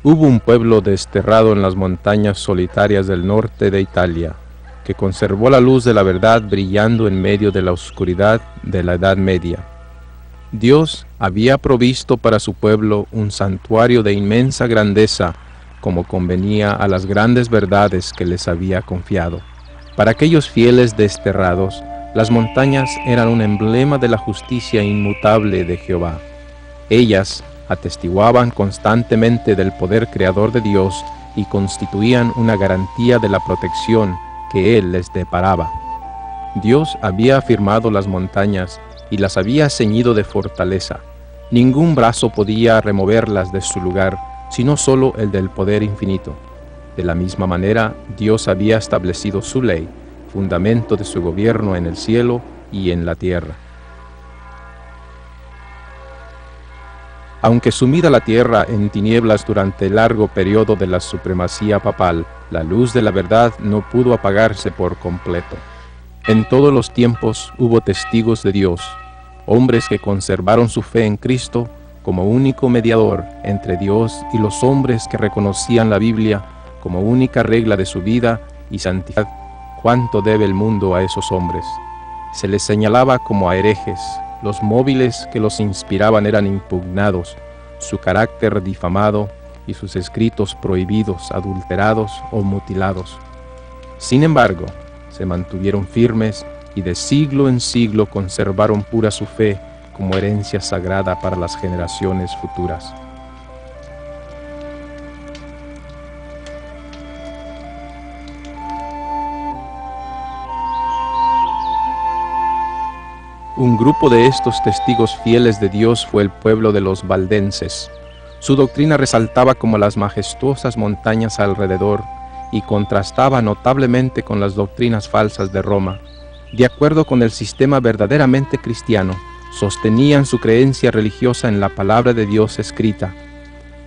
Hubo un pueblo desterrado en las montañas solitarias del norte de Italia, que conservó la luz de la verdad brillando en medio de la oscuridad de la Edad Media. Dios había provisto para su pueblo un santuario de inmensa grandeza, como convenía a las grandes verdades que les había confiado. Para aquellos fieles desterrados, las montañas eran un emblema de la justicia inmutable de Jehová. Ellas atestiguaban constantemente del poder creador de Dios y constituían una garantía de la protección que Él les deparaba. Dios había afirmado las montañas y las había ceñido de fortaleza. Ningún brazo podía removerlas de su lugar, sino solo el del poder infinito. De la misma manera, Dios había establecido su ley, fundamento de su gobierno en el cielo y en la tierra. Aunque sumida la tierra en tinieblas durante el largo periodo de la supremacía papal, la luz de la verdad no pudo apagarse por completo. En todos los tiempos hubo testigos de Dios, hombres que conservaron su fe en Cristo como único mediador entre Dios y los hombres que reconocían la Biblia como única regla de su vida y santidad. ¿Cuánto debe el mundo a esos hombres? Se les señalaba como a herejes. Los móviles que los inspiraban eran impugnados, su carácter difamado y sus escritos prohibidos, adulterados o mutilados. Sin embargo, se mantuvieron firmes y de siglo en siglo conservaron pura su fe como herencia sagrada para las generaciones futuras. Un grupo de estos testigos fieles de Dios fue el pueblo de los valdenses. Su doctrina resaltaba como las majestuosas montañas alrededor y contrastaba notablemente con las doctrinas falsas de Roma. De acuerdo con el sistema verdaderamente cristiano, sostenían su creencia religiosa en la palabra de Dios escrita.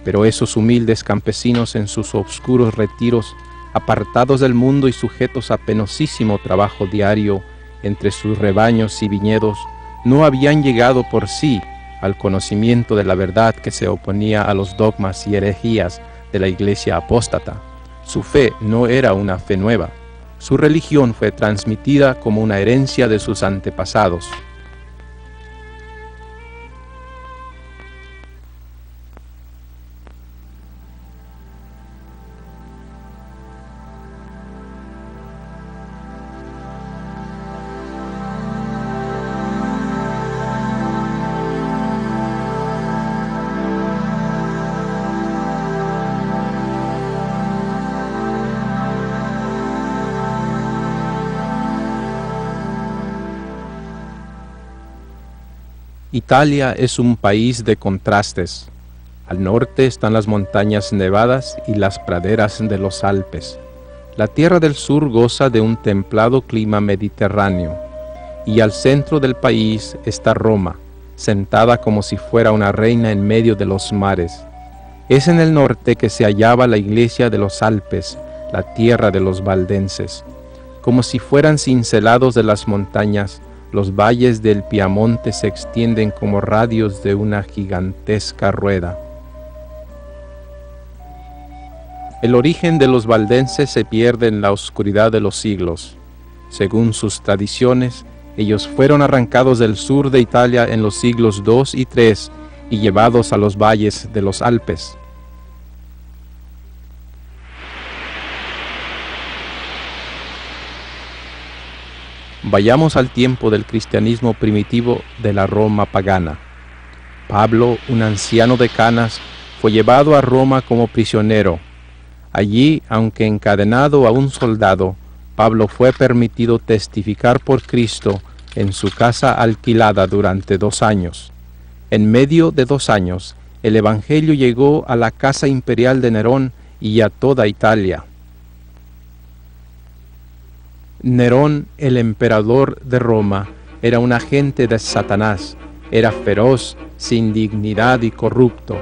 Pero esos humildes campesinos en sus obscuros retiros, apartados del mundo y sujetos a penosísimo trabajo diario, entre sus rebaños y viñedos, no habían llegado por sí al conocimiento de la verdad que se oponía a los dogmas y herejías de la iglesia apóstata. Su fe no era una fe nueva. Su religión fue transmitida como una herencia de sus antepasados. Italia es un país de contrastes. Al norte están las montañas nevadas y las praderas de los Alpes. La tierra del sur goza de un templado clima mediterráneo. Y al centro del país está Roma, sentada como si fuera una reina en medio de los mares. Es en el norte que se hallaba la iglesia de los Alpes, la tierra de los valdenses. Como si fueran cincelados de las montañas, los valles del Piamonte se extienden como radios de una gigantesca rueda. El origen de los valdenses se pierde en la oscuridad de los siglos. Según sus tradiciones, ellos fueron arrancados del sur de Italia en los siglos II y III y llevados a los valles de los Alpes. Vayamos al tiempo del cristianismo primitivo de la Roma pagana. Pablo, un anciano de canas, fue llevado a Roma como prisionero. Allí, aunque encadenado a un soldado, Pablo fue permitido testificar por Cristo en su casa alquilada durante 2 años. En medio de 2 años, el Evangelio llegó a la casa imperial de Nerón y a toda Italia. Nerón, el emperador de Roma, era un agente de Satanás, era feroz, sin dignidad y corrupto.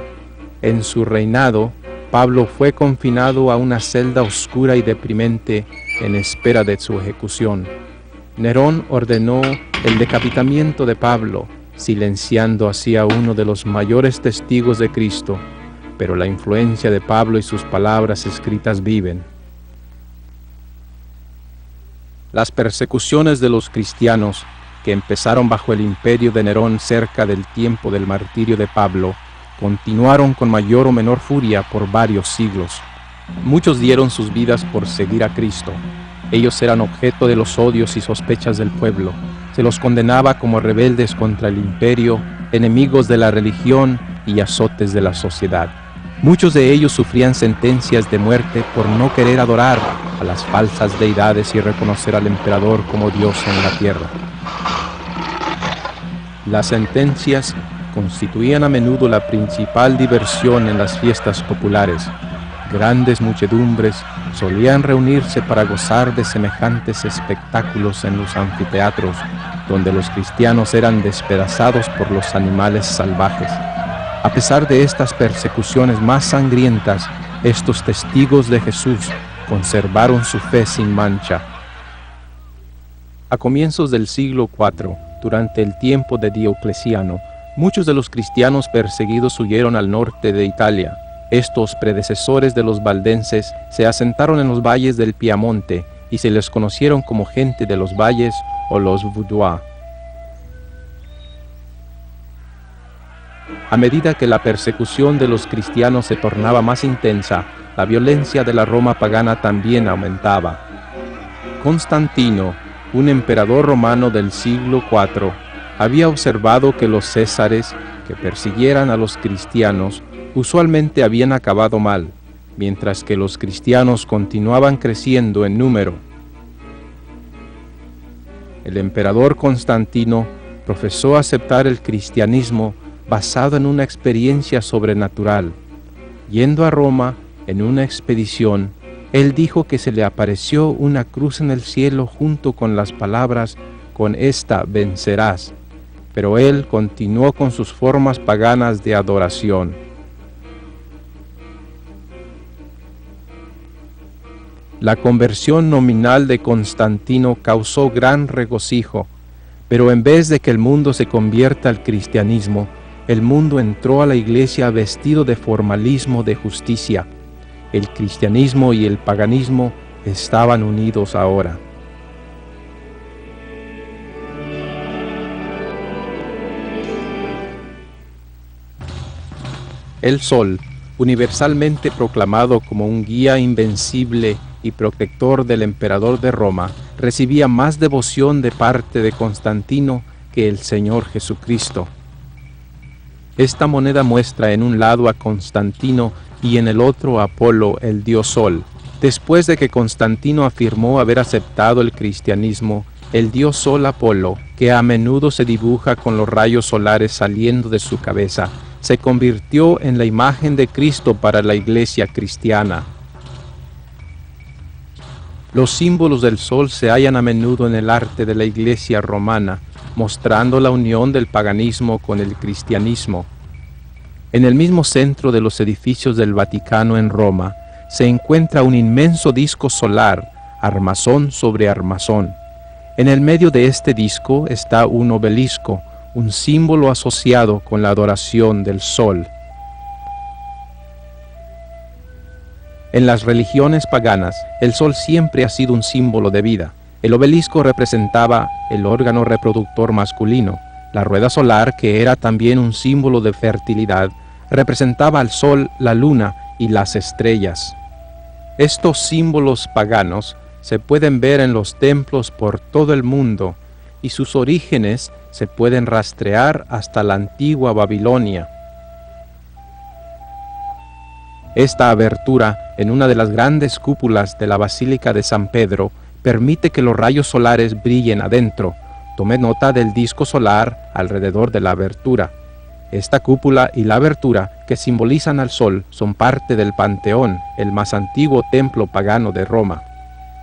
En su reinado, Pablo fue confinado a una celda oscura y deprimente en espera de su ejecución. Nerón ordenó el decapitamiento de Pablo, silenciando así a uno de los mayores testigos de Cristo, pero la influencia de Pablo y sus palabras escritas viven. Las persecuciones de los cristianos, que empezaron bajo el imperio de Nerón cerca del tiempo del martirio de Pablo, continuaron con mayor o menor furia por varios siglos. Muchos dieron sus vidas por seguir a Cristo. Ellos eran objeto de los odios y sospechas del pueblo. Se los condenaba como rebeldes contra el imperio, enemigos de la religión y azotes de la sociedad. Muchos de ellos sufrían sentencias de muerte por no querer adorar a las falsas deidades y reconocer al emperador como Dios en la tierra. Las sentencias constituían a menudo la principal diversión en las fiestas populares. Grandes muchedumbres solían reunirse para gozar de semejantes espectáculos en los anfiteatros, donde los cristianos eran despedazados por los animales salvajes. A pesar de estas persecuciones más sangrientas, estos testigos de Jesús conservaron su fe sin mancha. A comienzos del siglo IV, durante el tiempo de Diocleciano, muchos de los cristianos perseguidos huyeron al norte de Italia. Estos predecesores de los valdenses se asentaron en los valles del Piamonte y se les conocieron como gente de los valles o los Vaudois. A medida que la persecución de los cristianos se tornaba más intensa, la violencia de la Roma pagana también aumentaba. Constantino, un emperador romano del siglo IV, había observado que los césares que persiguieran a los cristianos usualmente habían acabado mal, mientras que los cristianos continuaban creciendo en número. El emperador Constantino profesó aceptar el cristianismo basado en una experiencia sobrenatural. Yendo a Roma en una expedición, él dijo que se le apareció una cruz en el cielo junto con las palabras: con esta vencerás. Pero él continuó con sus formas paganas de adoración. La conversión nominal de Constantino causó gran regocijo, pero en vez de que el mundo se convierta al cristianismo, el mundo entró a la iglesia vestido de formalismo de justicia. El cristianismo y el paganismo estaban unidos ahora. El sol, universalmente proclamado como un guía invencible y protector del emperador de Roma, recibía más devoción de parte de Constantino que el Señor Jesucristo. Esta moneda muestra en un lado a Constantino y en el otro a Apolo, el dios Sol. Después de que Constantino afirmó haber aceptado el cristianismo, el dios Sol Apolo, que a menudo se dibuja con los rayos solares saliendo de su cabeza, se convirtió en la imagen de Cristo para la iglesia cristiana. Los símbolos del sol se hallan a menudo en el arte de la iglesia romana, mostrando la unión del paganismo con el cristianismo. En el mismo centro de los edificios del Vaticano en Roma, se encuentra un inmenso disco solar, armazón sobre armazón. En el medio de este disco está un obelisco, un símbolo asociado con la adoración del sol. En las religiones paganas, el sol siempre ha sido un símbolo de vida. El obelisco representaba el órgano reproductor masculino. La rueda solar, que era también un símbolo de fertilidad, representaba al sol, la luna y las estrellas. Estos símbolos paganos se pueden ver en los templos por todo el mundo, y sus orígenes se pueden rastrear hasta la antigua Babilonia. Esta abertura en una de las grandes cúpulas de la Basílica de San Pedro permite que los rayos solares brillen adentro. Tome nota del disco solar alrededor de la abertura. Esta cúpula y la abertura, que simbolizan al sol, son parte del Panteón, el más antiguo templo pagano de Roma.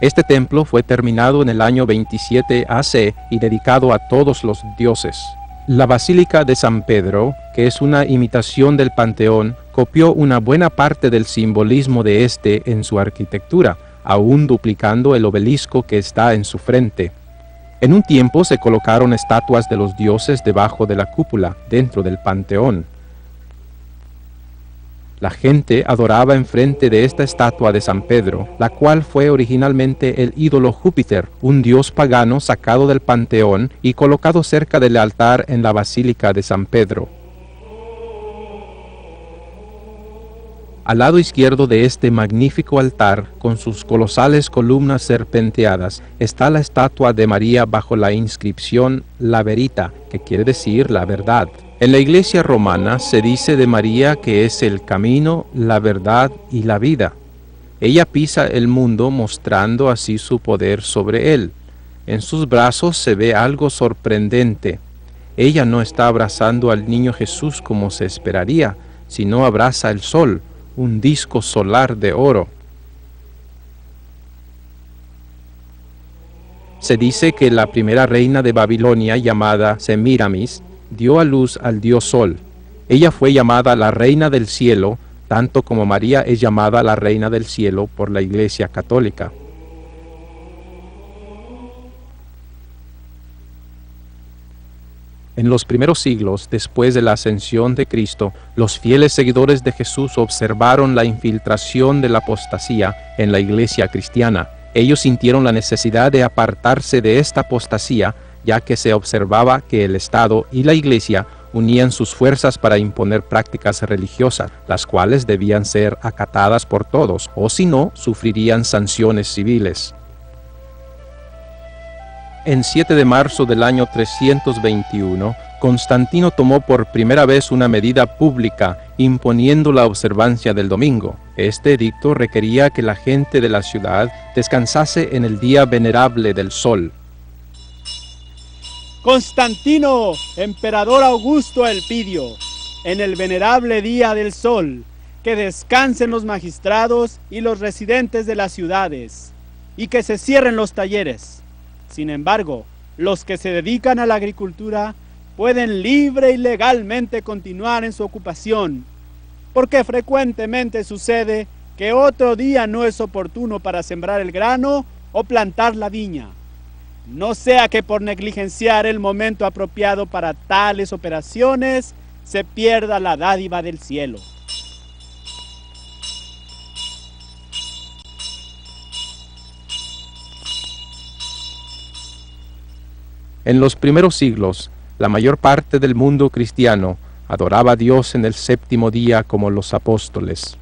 Este templo fue terminado en el año 27 AC y dedicado a todos los dioses. La Basílica de San Pedro, que es una imitación del Panteón, copió una buena parte del simbolismo de este en su arquitectura, aún duplicando el obelisco que está en su frente. En un tiempo se colocaron estatuas de los dioses debajo de la cúpula, dentro del Panteón. La gente adoraba enfrente de esta estatua de San Pedro, la cual fue originalmente el ídolo Júpiter, un dios pagano sacado del panteón y colocado cerca del altar en la Basílica de San Pedro. Al lado izquierdo de este magnífico altar, con sus colosales columnas serpenteadas, está la estatua de María bajo la inscripción La Verita, que quiere decir la verdad. En la Iglesia romana se dice de María que es el camino, la verdad y la vida. Ella pisa el mundo mostrando así su poder sobre él. En sus brazos se ve algo sorprendente. Ella no está abrazando al niño Jesús como se esperaría, sino abraza el sol, un disco solar de oro. Se dice que la primera reina de Babilonia, llamada Semíramis, dio a luz al dios Sol. Ella fue llamada la Reina del Cielo, tanto como María es llamada la Reina del Cielo por la Iglesia Católica. En los primeros siglos, después de la ascensión de Cristo, los fieles seguidores de Jesús observaron la infiltración de la apostasía en la Iglesia cristiana. Ellos sintieron la necesidad de apartarse de esta apostasía, ya que se observaba que el Estado y la Iglesia unían sus fuerzas para imponer prácticas religiosas, las cuales debían ser acatadas por todos, o si no, sufrirían sanciones civiles. En 7 de marzo del año 321, Constantino tomó por primera vez una medida pública imponiendo la observancia del domingo. Este edicto requería que la gente de la ciudad descansase en el día venerable del sol. Constantino, emperador Augusto Elpidio, en el venerable día del sol, que descansen los magistrados y los residentes de las ciudades, y que se cierren los talleres. Sin embargo, los que se dedican a la agricultura pueden libre y legalmente continuar en su ocupación, porque frecuentemente sucede que otro día no es oportuno para sembrar el grano o plantar la viña. No sea que por negligenciar el momento apropiado para tales operaciones se pierda la dádiva del cielo. En los primeros siglos, la mayor parte del mundo cristiano adoraba a Dios en el séptimo día como los apóstoles.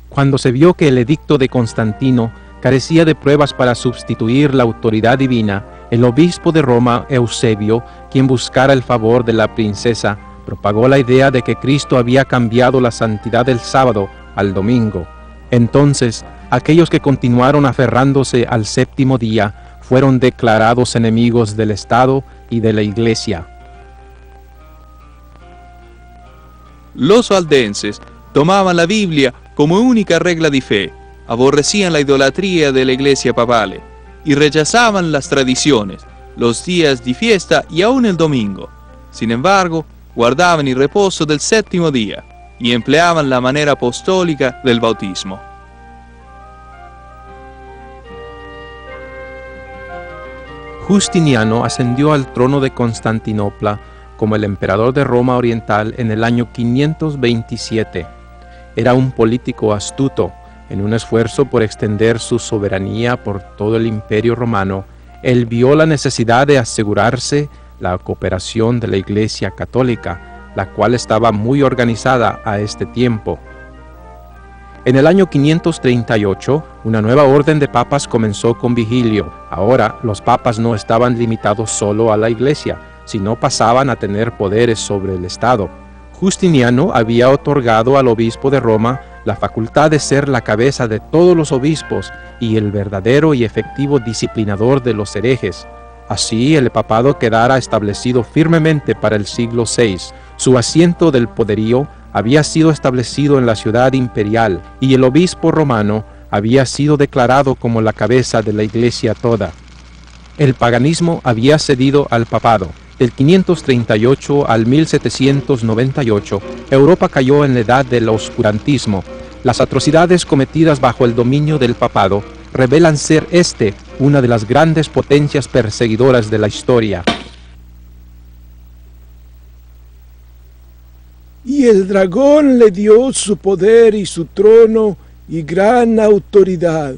Cuando se vio que el edicto de Constantino carecía de pruebas para sustituir la autoridad divina, el obispo de Roma, Eusebio, quien buscara el favor de la princesa, propagó la idea de que Cristo había cambiado la santidad del sábado al domingo. Entonces, aquellos que continuaron aferrándose al séptimo día fueron declarados enemigos del Estado y de la Iglesia. Los valdenses tomaban la Biblia como única regla de fe, aborrecían la idolatría de la Iglesia papale y rechazaban las tradiciones, los días de fiesta y aún el domingo. Sin embargo, guardaban el reposo del séptimo día y empleaban la manera apostólica del bautismo. Justiniano ascendió al trono de Constantinopla como el emperador de Roma Oriental en el año 527. Era un político astuto. En un esfuerzo por extender su soberanía por todo el Imperio Romano, él vio la necesidad de asegurarse la cooperación de la Iglesia Católica, la cual estaba muy organizada a este tiempo. En el año 538, una nueva orden de papas comenzó con Vigilio. Ahora, los papas no estaban limitados solo a la Iglesia, sino pasaban a tener poderes sobre el Estado. Justiniano había otorgado al obispo de Roma la facultad de ser la cabeza de todos los obispos y el verdadero y efectivo disciplinador de los herejes. Así el papado quedara establecido firmemente para el siglo VI. Su asiento del poderío había sido establecido en la ciudad imperial y el obispo romano había sido declarado como la cabeza de la Iglesia toda. El paganismo había cedido al papado. Del 538 al 1798, Europa cayó en la edad del oscurantismo. Las atrocidades cometidas bajo el dominio del papado revelan ser una de las grandes potencias perseguidoras de la historia. Y el dragón le dio su poder y su trono y gran autoridad.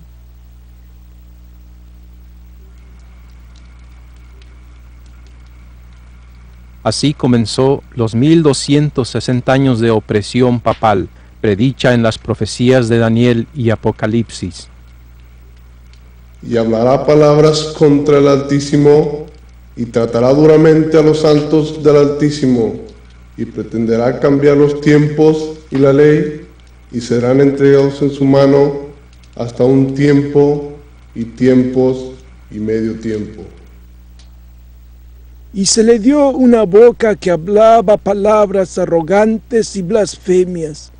Así comenzó los 1260 años de opresión papal, predicha en las profecías de Daniel y Apocalipsis. Y hablará palabras contra el Altísimo, y tratará duramente a los santos del Altísimo, y pretenderá cambiar los tiempos y la ley, y serán entregados en su mano hasta un tiempo, y tiempos, y medio tiempo. Y se le dio una boca que hablaba palabras arrogantes y blasfemias,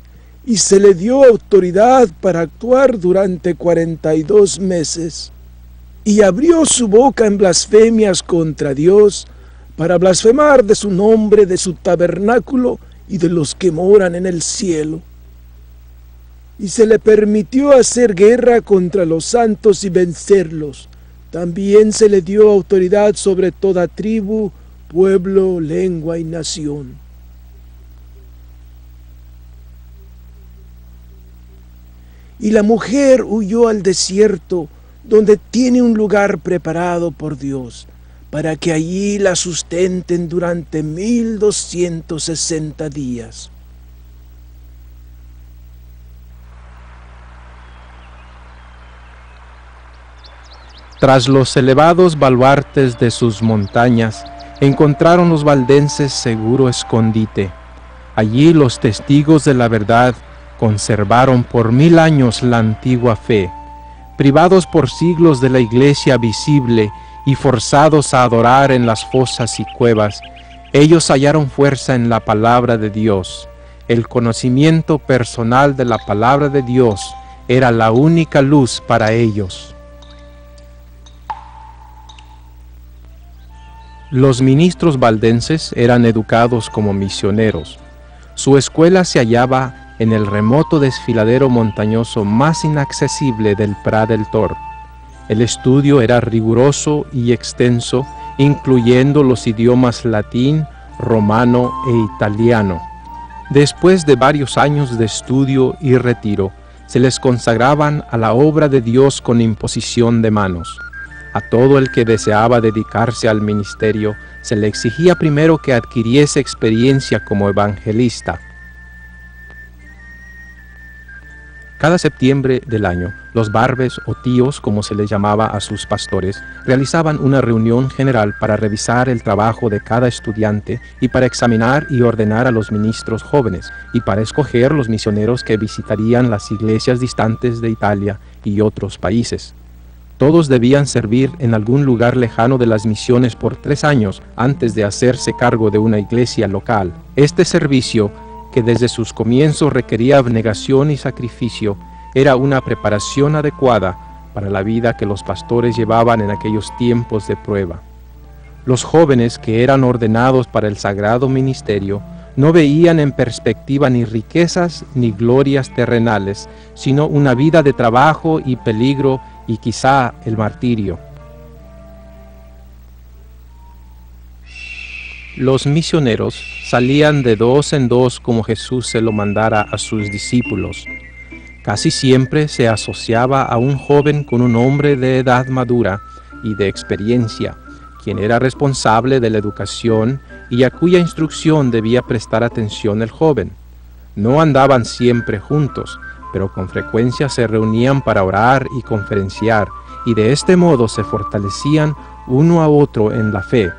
y se le dio autoridad para actuar durante 42 meses. Y abrió su boca en blasfemias contra Dios, para blasfemar de su nombre, de su tabernáculo y de los que moran en el cielo. Y se le permitió hacer guerra contra los santos y vencerlos. También se le dio autoridad sobre toda tribu, pueblo, lengua y nación. Y la mujer huyó al desierto, donde tiene un lugar preparado por Dios, para que allí la sustenten durante 1260 días. Tras los elevados baluartes de sus montañas, encontraron los valdenses seguro escondite. Allí los testigos de la verdad conservaron por 1000 años la antigua fe. Privados por siglos de la iglesia visible y forzados a adorar en las fosas y cuevas, ellos hallaron fuerza en la palabra de Dios. El conocimiento personal de la palabra de Dios era la única luz para ellos. Los ministros valdenses eran educados como misioneros. Su escuela se hallaba en el remoto desfiladero montañoso más inaccesible del Prat del Tor. El estudio era riguroso y extenso, incluyendo los idiomas latín, romano e italiano. Después de varios años de estudio y retiro, se les consagraban a la obra de Dios con imposición de manos. A todo el que deseaba dedicarse al ministerio, se le exigía primero que adquiriese experiencia como evangelista. Cada septiembre del año, los barbes o tíos, como se les llamaba a sus pastores, realizaban una reunión general para revisar el trabajo de cada estudiante y para examinar y ordenar a los ministros jóvenes y para escoger los misioneros que visitarían las iglesias distantes de Italia y otros países. Todos debían servir en algún lugar lejano de las misiones por 3 años antes de hacerse cargo de una iglesia local. Este servicio, que desde sus comienzos requería abnegación y sacrificio, era una preparación adecuada para la vida que los pastores llevaban en aquellos tiempos de prueba. Los jóvenes que eran ordenados para el sagrado ministerio no veían en perspectiva ni riquezas ni glorias terrenales, sino una vida de trabajo y peligro y quizá el martirio. Los misioneros salían de 2 en 2 como Jesús se lo mandara a sus discípulos. Casi siempre se asociaba a un joven con un hombre de edad madura y de experiencia, quien era responsable de la educación y a cuya instrucción debía prestar atención el joven. No andaban siempre juntos, pero con frecuencia se reunían para orar y conferenciar, y de este modo se fortalecían uno a otro en la fe.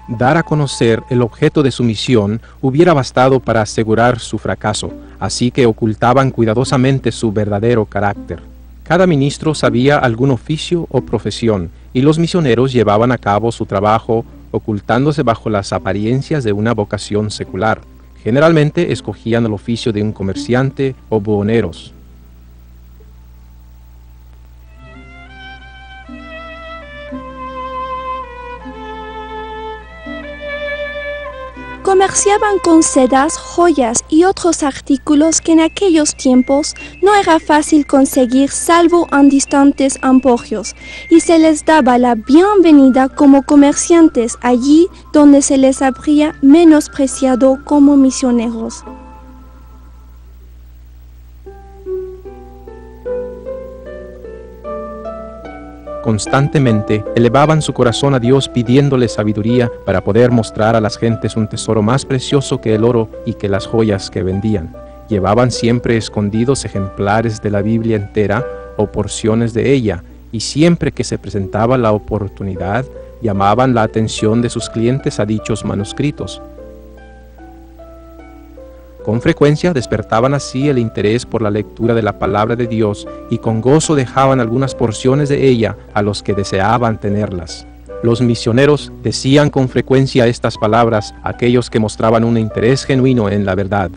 Dar a conocer el objeto de su misión hubiera bastado para asegurar su fracaso, así que ocultaban cuidadosamente su verdadero carácter. Cada ministro sabía algún oficio o profesión, y los misioneros llevaban a cabo su trabajo ocultándose bajo las apariencias de una vocación secular. Generalmente escogían el oficio de un comerciante o buhoneros. Comerciaban con sedas, joyas y otros artículos que en aquellos tiempos no era fácil conseguir salvo en distantes emporios, y se les daba la bienvenida como comerciantes allí donde se les habría menospreciado como misioneros. Constantemente elevaban su corazón a Dios pidiéndole sabiduría para poder mostrar a las gentes un tesoro más precioso que el oro y que las joyas que vendían. Llevaban siempre escondidos ejemplares de la Biblia entera o porciones de ella, y siempre que se presentaba la oportunidad, llamaban la atención de sus clientes a dichos manuscritos. Con frecuencia despertaban así el interés por la lectura de la palabra de Dios y con gozo dejaban algunas porciones de ella a los que deseaban tenerlas. Los misioneros decían con frecuencia estas palabras a aquellos que mostraban un interés genuino en la verdad.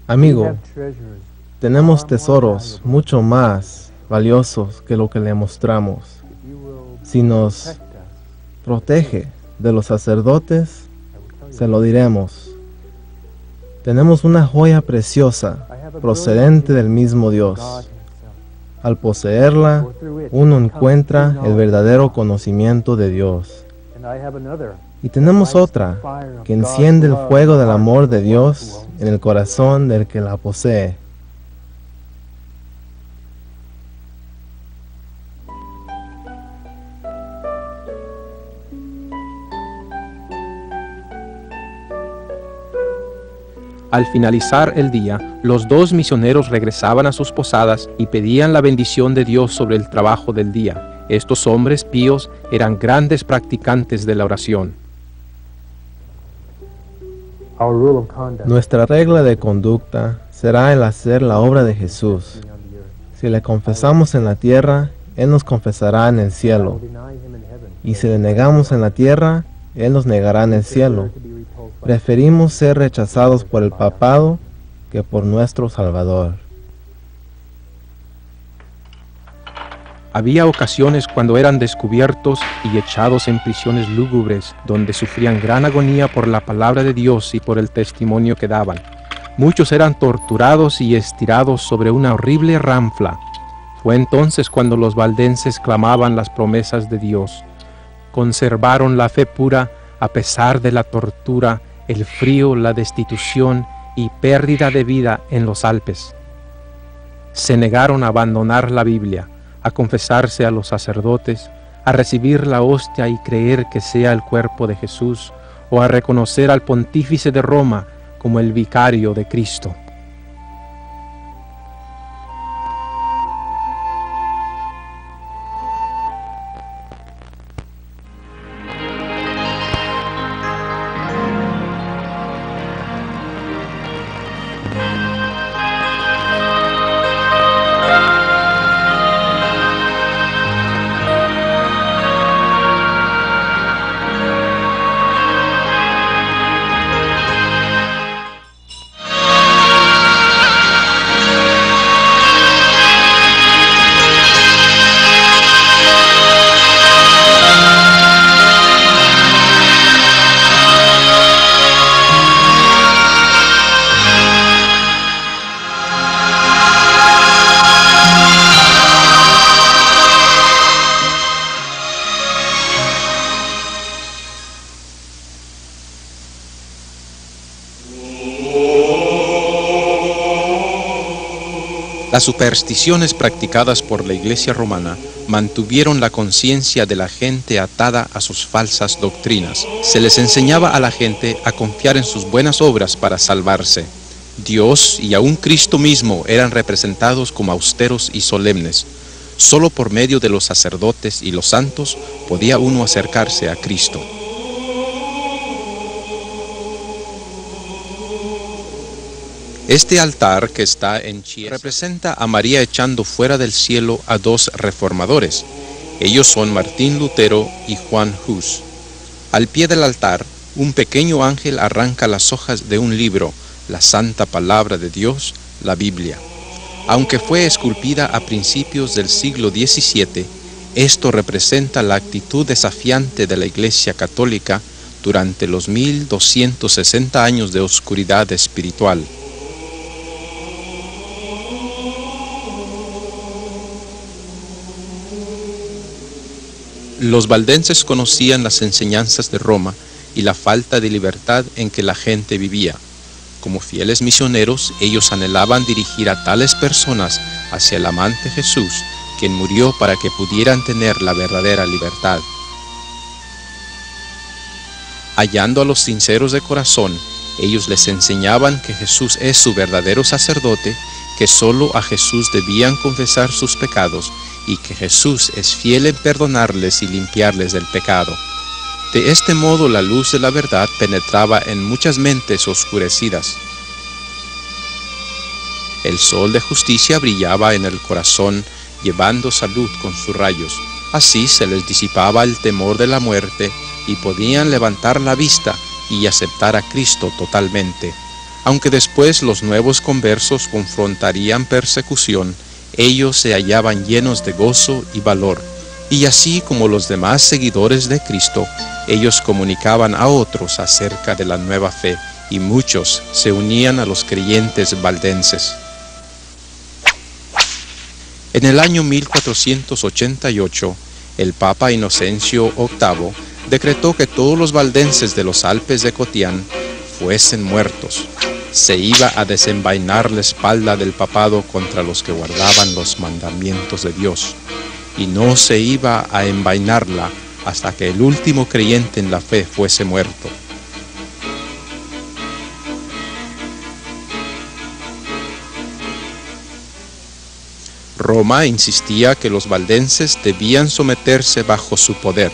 Amigo, tenemos tesoros mucho más valiosos que lo que le mostramos. Si nos protege de los sacerdotes, se lo diremos. Tenemos una joya preciosa, procedente del mismo Dios. Al poseerla, uno encuentra el verdadero conocimiento de Dios. Y tenemos otra, que enciende el fuego del amor de Dios en el corazón del que la posee. Al finalizar el día, los dos misioneros regresaban a sus posadas y pedían la bendición de Dios sobre el trabajo del día. Estos hombres píos eran grandes practicantes de la oración. Nuestra regla de conducta será el hacer la obra de Jesús. Si le confesamos en la tierra, Él nos confesará en el cielo. Y si le negamos en la tierra, Él nos negará en el cielo. Preferimos ser rechazados por el papado que por nuestro Salvador. Había ocasiones cuando eran descubiertos y echados en prisiones lúgubres, donde sufrían gran agonía por la palabra de Dios y por el testimonio que daban. Muchos eran torturados y estirados sobre una horrible ranfla. Fue entonces cuando los valdenses clamaban las promesas de Dios. Conservaron la fe pura a pesar de la tortura, el frío, la destitución y pérdida de vida en los Alpes. Se negaron a abandonar la Biblia, a confesarse a los sacerdotes, a recibir la hostia y creer que sea el cuerpo de Jesús, o a reconocer al pontífice de Roma como el vicario de Cristo. Las supersticiones practicadas por la Iglesia romana mantuvieron la conciencia de la gente atada a sus falsas doctrinas. Se les enseñaba a la gente a confiar en sus buenas obras para salvarse. Dios y aún Cristo mismo eran representados como austeros y solemnes. Solo por medio de los sacerdotes y los santos podía uno acercarse a Cristo. Este altar que está en Chiesa representa a María echando fuera del cielo a dos reformadores. Ellos son Martín Lutero y Juan Hus. Al pie del altar, un pequeño ángel arranca las hojas de un libro, la Santa Palabra de Dios, la Biblia. Aunque fue esculpida a principios del siglo XVII, Esto representa la actitud desafiante de la Iglesia Católica durante los 1260 años de oscuridad espiritual. Los valdenses conocían las enseñanzas de Roma y la falta de libertad en que la gente vivía. Como fieles misioneros, ellos anhelaban dirigir a tales personas hacia el amante Jesús, quien murió para que pudieran tener la verdadera libertad. Hallando a los sinceros de corazón, ellos les enseñaban que Jesús es su verdadero sacerdote, que solo a Jesús debían confesar sus pecados y que Jesús es fiel en perdonarles y limpiarles del pecado. De este modo la luz de la verdad penetraba en muchas mentes oscurecidas. El sol de justicia brillaba en el corazón, llevando salud con sus rayos. Así se les disipaba el temor de la muerte y podían levantar la vista y aceptar a Cristo totalmente. Aunque después los nuevos conversos confrontarían persecución, ellos se hallaban llenos de gozo y valor, y así como los demás seguidores de Cristo, ellos comunicaban a otros acerca de la nueva fe, y muchos se unían a los creyentes valdenses. En el año 1488, el Papa Inocencio VIII decretó que todos los valdenses de los Alpes de Cotián fuesen muertos. Se iba a desenvainar la espalda del papado contra los que guardaban los mandamientos de Dios, y no se iba a envainarla hasta que el último creyente en la fe fuese muerto. Roma insistía que los valdenses debían someterse bajo su poder.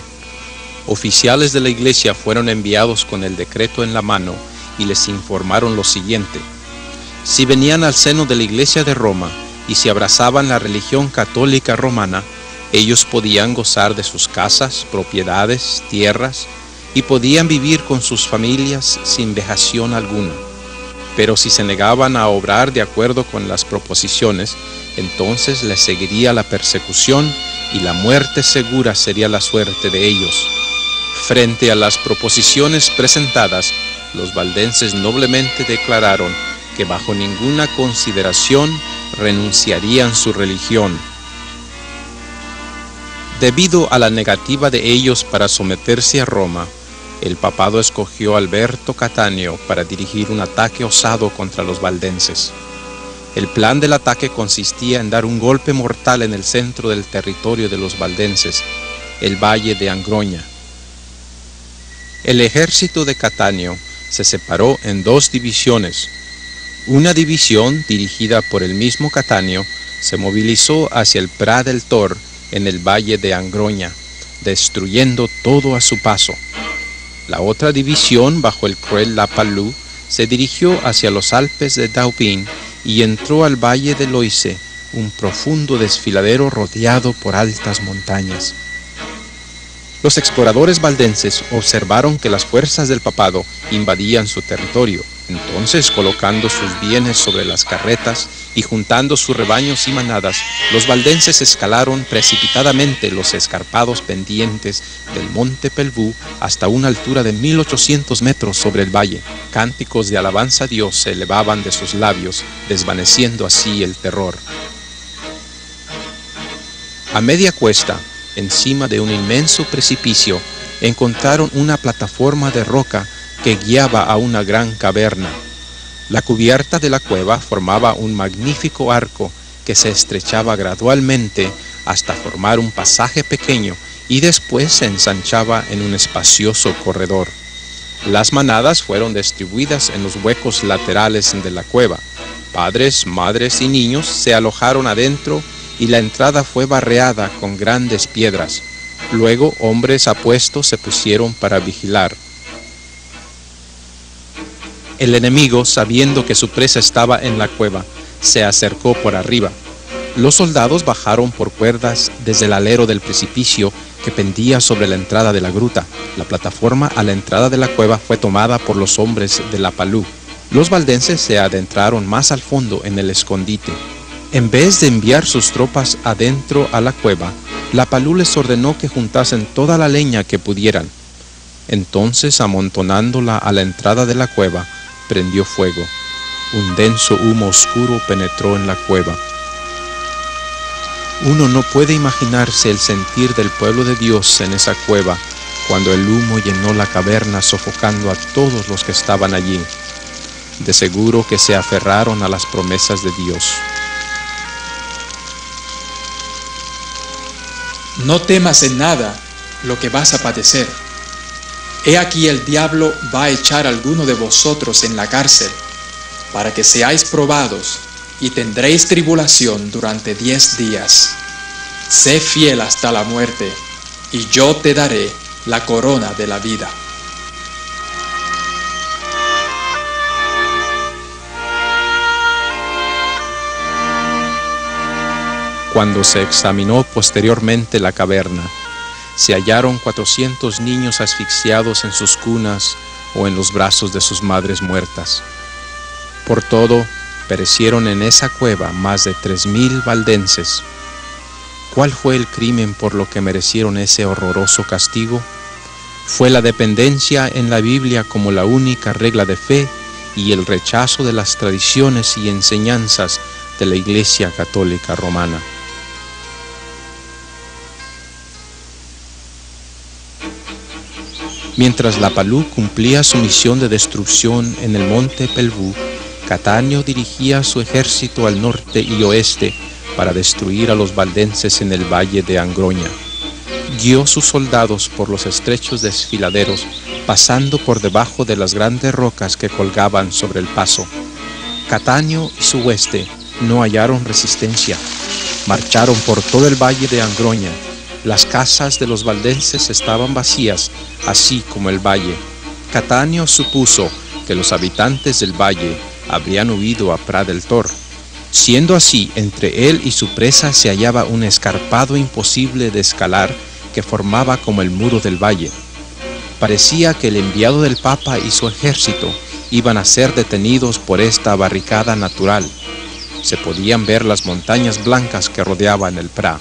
Oficiales de la iglesia fueron enviados con el decreto en la mano y les informaron lo siguiente: si venían al seno de la iglesia de Roma y si abrazaban la religión católica romana, ellos podían gozar de sus casas, propiedades, tierras, y podían vivir con sus familias sin vejación alguna. Pero si se negaban a obrar de acuerdo con las proposiciones, entonces les seguiría la persecución y la muerte segura sería la suerte de ellos. Frente a las proposiciones presentadas, los valdenses noblemente declararon que bajo ninguna consideración renunciarían su religión. Debido a la negativa de ellos para someterse a Roma, el papado escogió a Alberto Cattaneo para dirigir un ataque osado contra los valdenses. El plan del ataque consistía en dar un golpe mortal en el centro del territorio de los valdenses, el valle de Angroña. El ejército de Cattaneo se separó en dos divisiones. Una división, dirigida por el mismo Cattaneo, se movilizó hacia el Prat del Tor en el valle de Angroña, destruyendo todo a su paso. La otra división, bajo el cruel Lapalú, se dirigió hacia los Alpes de Dauphin y entró al valle de Loise, un profundo desfiladero rodeado por altas montañas. Los exploradores valdenses observaron que las fuerzas del papado invadían su territorio. Entonces, colocando sus bienes sobre las carretas y juntando sus rebaños y manadas, los valdenses escalaron precipitadamente los escarpados pendientes del monte Pelvoux hasta una altura de 1800 metros sobre el valle. Cánticos de alabanza a Dios se elevaban de sus labios, desvaneciendo así el terror. A media cuesta, encima de un inmenso precipicio, encontraron una plataforma de roca que guiaba a una gran caverna. La cubierta de la cueva formaba un magnífico arco que se estrechaba gradualmente hasta formar un pasaje pequeño y después se ensanchaba en un espacioso corredor. Las manadas fueron distribuidas en los huecos laterales de la cueva. Padres, madres y niños se alojaron adentro y la entrada fue barreada con grandes piedras. Luego hombres apuestos se pusieron para vigilar. El enemigo, sabiendo que su presa estaba en la cueva, se acercó por arriba. Los soldados bajaron por cuerdas desde el alero del precipicio que pendía sobre la entrada de la gruta. La plataforma a la entrada de la cueva fue tomada por los hombres de Lapalú. Los valdenses se adentraron más al fondo en el escondite. En vez de enviar sus tropas adentro a la cueva, La Palú les ordenó que juntasen toda la leña que pudieran. Entonces, amontonándola a la entrada de la cueva, prendió fuego. Un denso humo oscuro penetró en la cueva. Uno no puede imaginarse el sentir del pueblo de Dios en esa cueva, cuando el humo llenó la caverna sofocando a todos los que estaban allí. De seguro que se aferraron a las promesas de Dios. No temas en nada lo que vas a padecer. He aquí el diablo va a echar a alguno de vosotros en la cárcel, para que seáis probados, y tendréis tribulación durante 10 días. Sé fiel hasta la muerte, y yo te daré la corona de la vida. Cuando se examinó posteriormente la caverna, se hallaron 400 niños asfixiados en sus cunas o en los brazos de sus madres muertas. Por todo, perecieron en esa cueva más de 3,000 valdenses. ¿Cuál fue el crimen por lo que merecieron ese horroroso castigo? Fue la dependencia en la Biblia como la única regla de fe y el rechazo de las tradiciones y enseñanzas de la Iglesia Católica Romana. Mientras la Palú cumplía su misión de destrucción en el monte Pelvoux, Cattaneo dirigía su ejército al norte y oeste para destruir a los valdenses en el valle de Angroña. Guió sus soldados por los estrechos desfiladeros, pasando por debajo de las grandes rocas que colgaban sobre el paso. Cattaneo y su hueste no hallaron resistencia. Marcharon por todo el valle de Angroña. Las casas de los valdenses estaban vacías, así como el valle. Cattaneo supuso que los habitantes del valle habrían huido a Prat del Tor. Siendo así, entre él y su presa se hallaba un escarpado imposible de escalar que formaba como el muro del valle. Parecía que el enviado del Papa y su ejército iban a ser detenidos por esta barricada natural. Se podían ver las montañas blancas que rodeaban el Prat.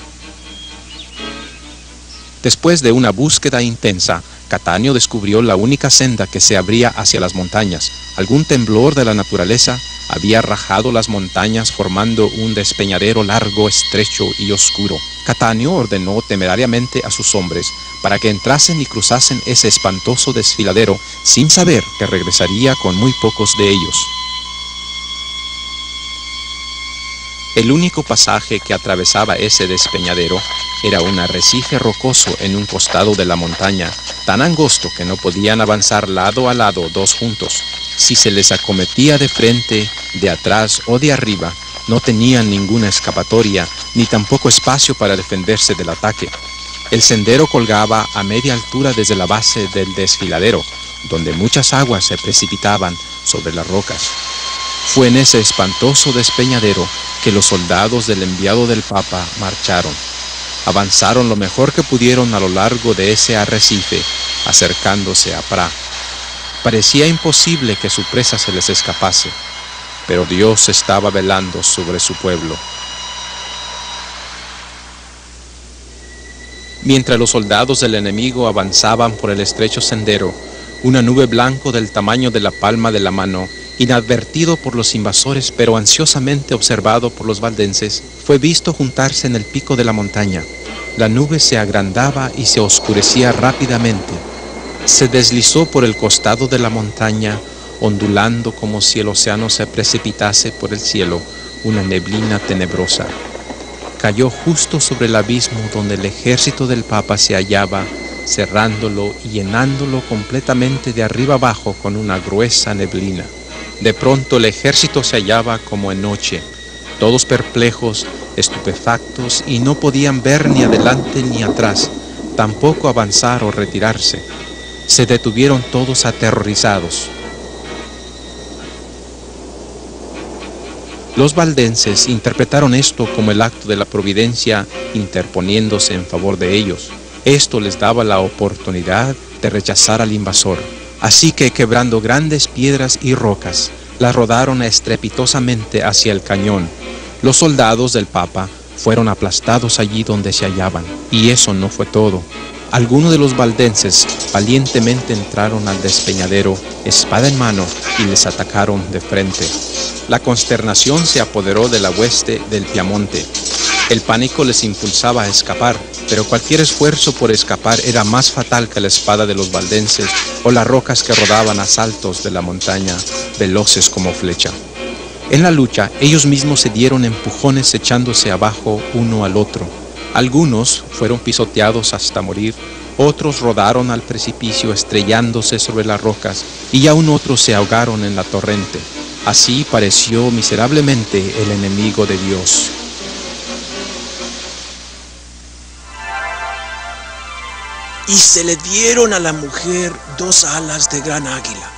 Después de una búsqueda intensa, Cattaneo descubrió la única senda que se abría hacia las montañas. Algún temblor de la naturaleza había rajado las montañas formando un despeñadero largo, estrecho y oscuro. Cattaneo ordenó temerariamente a sus hombres para que entrasen y cruzasen ese espantoso desfiladero sin saber que regresaría con muy pocos de ellos. El único pasaje que atravesaba ese despeñadero era un arrecife rocoso en un costado de la montaña, tan angosto que no podían avanzar lado a lado dos juntos. Si se les acometía de frente, de atrás o de arriba, no tenían ninguna escapatoria, ni tampoco espacio para defenderse del ataque. El sendero colgaba a media altura desde la base del desfiladero, donde muchas aguas se precipitaban sobre las rocas. Fue en ese espantoso despeñadero que los soldados del enviado del Papa marcharon. Avanzaron lo mejor que pudieron a lo largo de ese arrecife, acercándose a Prat. Parecía imposible que su presa se les escapase, pero Dios estaba velando sobre su pueblo. Mientras los soldados del enemigo avanzaban por el estrecho sendero, una nube blanca del tamaño de la palma de la mano, inadvertido por los invasores pero ansiosamente observado por los valdenses, fue visto juntarse en el pico de la montaña. La nube se agrandaba y se oscurecía rápidamente. Se deslizó por el costado de la montaña, ondulando como si el océano se precipitase por el cielo, una neblina tenebrosa. Cayó justo sobre el abismo donde el ejército del Papa se hallaba, cerrándolo y llenándolo completamente de arriba abajo con una gruesa neblina. De pronto el ejército se hallaba como en noche, todos perplejos, estupefactos, y no podían ver ni adelante ni atrás, tampoco avanzar o retirarse. Se detuvieron todos aterrorizados. Los valdenses interpretaron esto como el acto de la providencia interponiéndose en favor de ellos. Esto les daba la oportunidad de rechazar al invasor. Así que, quebrando grandes piedras y rocas, las rodaron estrepitosamente hacia el cañón. Los soldados del Papa fueron aplastados allí donde se hallaban. Y eso no fue todo. Algunos de los valdenses valientemente entraron al despeñadero, espada en mano, y les atacaron de frente. La consternación se apoderó de la hueste del Piamonte. El pánico les impulsaba a escapar, pero cualquier esfuerzo por escapar era más fatal que la espada de los valdenses o las rocas que rodaban a saltos de la montaña, veloces como flecha. En la lucha, ellos mismos se dieron empujones echándose abajo uno al otro. Algunos fueron pisoteados hasta morir, otros rodaron al precipicio estrellándose sobre las rocas, y aún otros se ahogaron en la torrente. Así pareció miserablemente el enemigo de Dios. Y se le dieron a la mujer 2 alas de gran águila,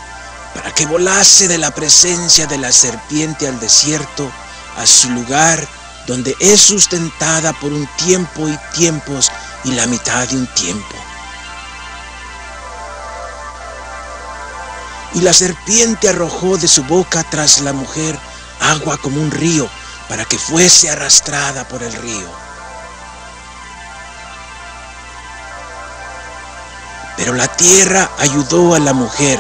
para que volase de la presencia de la serpiente al desierto, a su lugar, donde es sustentada por un tiempo y tiempos y la mitad de un tiempo. Y la serpiente arrojó de su boca tras la mujer agua como un río, para que fuese arrastrada por el río. Pero la tierra ayudó a la mujer,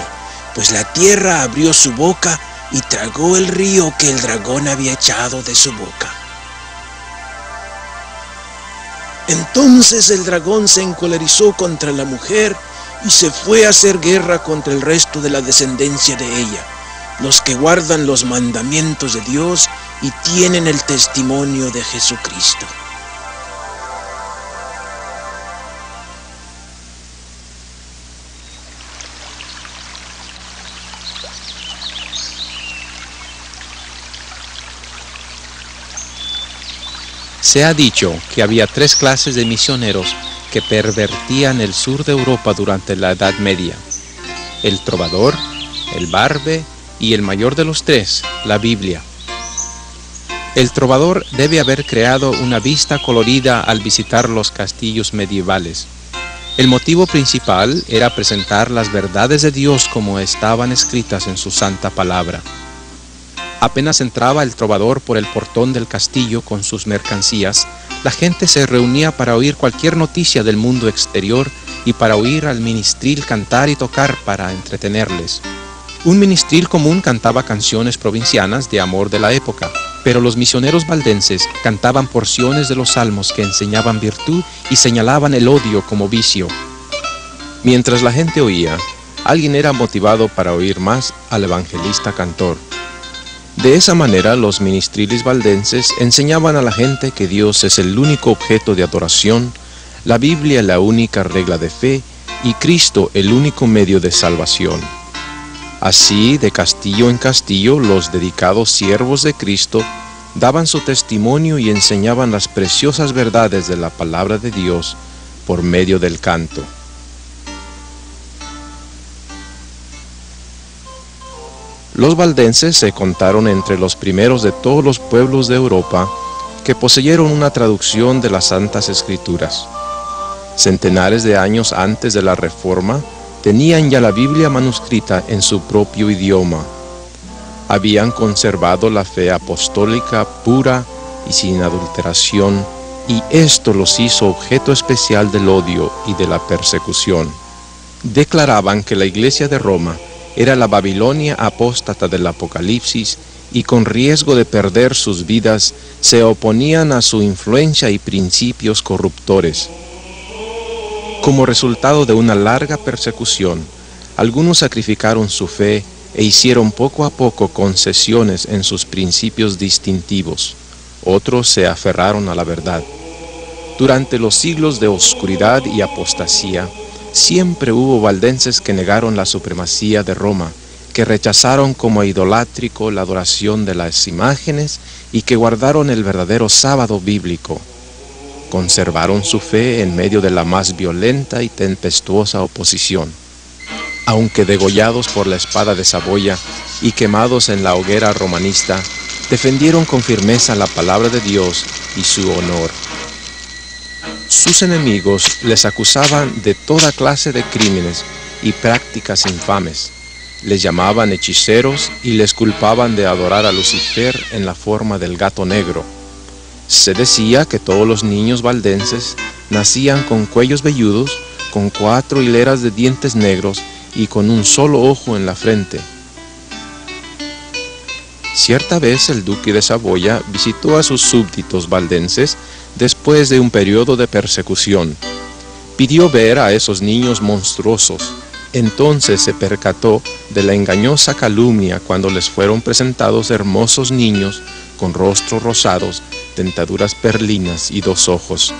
pues la tierra abrió su boca y tragó el río que el dragón había echado de su boca. Entonces el dragón se encolerizó contra la mujer y se fue a hacer guerra contra el resto de la descendencia de ella, los que guardan los mandamientos de Dios y tienen el testimonio de Jesucristo. Se ha dicho que había 3 clases de misioneros que pervertían el sur de Europa durante la Edad Media: el trovador, el barbe y el mayor de los 3, la Biblia. El trovador debe haber creado una vista colorida al visitar los castillos medievales. El motivo principal era presentar las verdades de Dios como estaban escritas en su santa palabra. Apenas entraba el trovador por el portón del castillo con sus mercancías, la gente se reunía para oír cualquier noticia del mundo exterior y para oír al ministril cantar y tocar para entretenerles. Un ministril común cantaba canciones provincianas de amor de la época, pero los misioneros valdenses cantaban porciones de los salmos que enseñaban virtud y señalaban el odio como vicio. Mientras la gente oía, alguien era motivado para oír más al evangelista cantor. De esa manera, los ministriles valdenses enseñaban a la gente que Dios es el único objeto de adoración, la Biblia la única regla de fe y Cristo el único medio de salvación. Así, de castillo en castillo, los dedicados siervos de Cristo daban su testimonio y enseñaban las preciosas verdades de la palabra de Dios por medio del canto. Los valdenses se contaron entre los primeros de todos los pueblos de Europa que poseyeron una traducción de las Santas Escrituras. Centenares de años antes de la Reforma, tenían ya la Biblia manuscrita en su propio idioma. Habían conservado la fe apostólica pura y sin adulteración, y esto los hizo objeto especial del odio y de la persecución. Declaraban que la Iglesia de Roma era la Babilonia apóstata del Apocalipsis y con riesgo de perder sus vidas se oponían a su influencia y principios corruptores. Como resultado de una larga persecución, algunos sacrificaron su fe e hicieron poco a poco concesiones en sus principios distintivos. Otros se aferraron a la verdad. Durante los siglos de oscuridad y apostasía, siempre hubo valdenses que negaron la supremacía de Roma, que rechazaron como idolátrico la adoración de las imágenes y que guardaron el verdadero sábado bíblico. Conservaron su fe en medio de la más violenta y tempestuosa oposición. Aunque degollados por la espada de Saboya y quemados en la hoguera romanista, defendieron con firmeza la palabra de Dios y su honor. Sus enemigos les acusaban de toda clase de crímenes y prácticas infames. Les llamaban hechiceros y les culpaban de adorar a Lucifer en la forma del gato negro. Se decía que todos los niños valdenses nacían con cuellos velludos, con 4 hileras de dientes negros y con un solo ojo en la frente. Cierta vez el duque de Saboya visitó a sus súbditos valdenses después de un periodo de persecución. Pidió ver a esos niños monstruosos. Entonces se percató de la engañosa calumnia cuando les fueron presentados hermosos niños con rostros rosados, dentaduras perlinas y 2 ojos.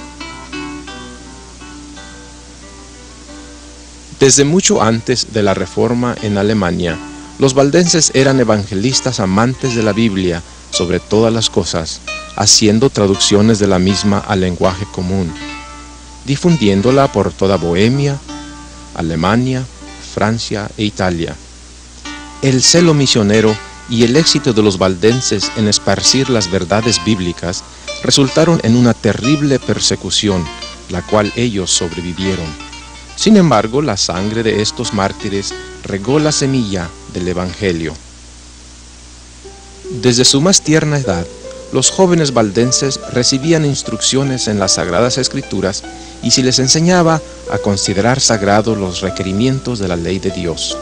Desde mucho antes de la Reforma en Alemania, los valdenses eran evangelistas amantes de la Biblia sobre todas las cosas, haciendo traducciones de la misma al lenguaje común, difundiéndola por toda Bohemia, Alemania, Francia e Italia. El celo misionero y el éxito de los valdenses en esparcir las verdades bíblicas resultaron en una terrible persecución, la cual ellos sobrevivieron. Sin embargo, la sangre de estos mártires regó la semilla del Evangelio. Desde su más tierna edad, los jóvenes valdenses recibían instrucciones en las Sagradas Escrituras y se les enseñaba a considerar sagrados los requerimientos de la ley de Dios.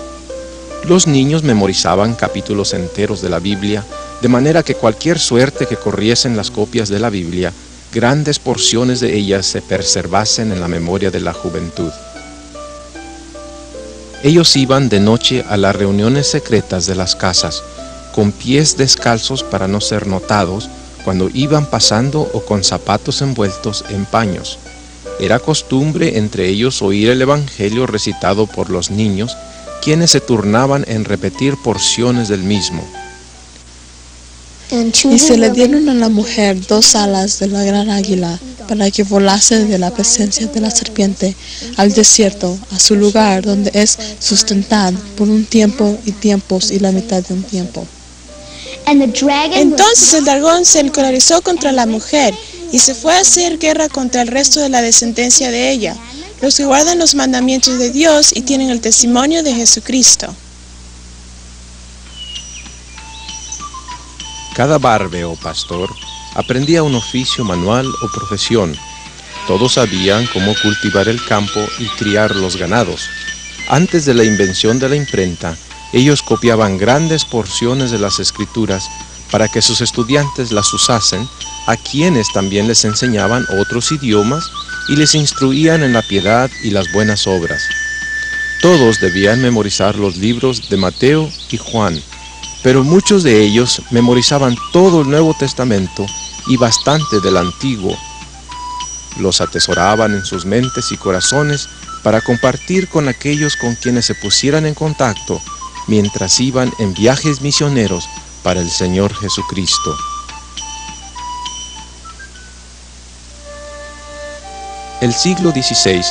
Los niños memorizaban capítulos enteros de la Biblia, de manera que cualquier suerte que corriesen las copias de la Biblia, grandes porciones de ellas se preservasen en la memoria de la juventud. Ellos iban de noche a las reuniones secretas de las casas, con pies descalzos para no ser notados cuando iban pasando o con zapatos envueltos en paños. Era costumbre entre ellos oír el Evangelio recitado por los niños, quienes se turnaban en repetir porciones del mismo. Y se le dieron a la mujer 2 alas de la gran águila, para que volase de la presencia de la serpiente al desierto, a su lugar donde es sustentada por un tiempo y tiempos y la mitad de un tiempo. Entonces el dragón se encolerizó contra la mujer y se fue a hacer guerra contra el resto de la descendencia de ella, los que guardan los mandamientos de Dios y tienen el testimonio de Jesucristo. Cada barbe o pastor aprendía un oficio manual o profesión. Todos sabían cómo cultivar el campo y criar los ganados. Antes de la invención de la imprenta, ellos copiaban grandes porciones de las Escrituras para que sus estudiantes las usasen, a quienes también les enseñaban otros idiomas y les instruían en la piedad y las buenas obras. Todos debían memorizar los libros de Mateo y Juan, pero muchos de ellos memorizaban todo el Nuevo Testamento y bastante del Antiguo. Los atesoraban en sus mentes y corazones para compartir con aquellos con quienes se pusieran en contacto mientras iban en viajes misioneros para el Señor Jesucristo. El siglo XVI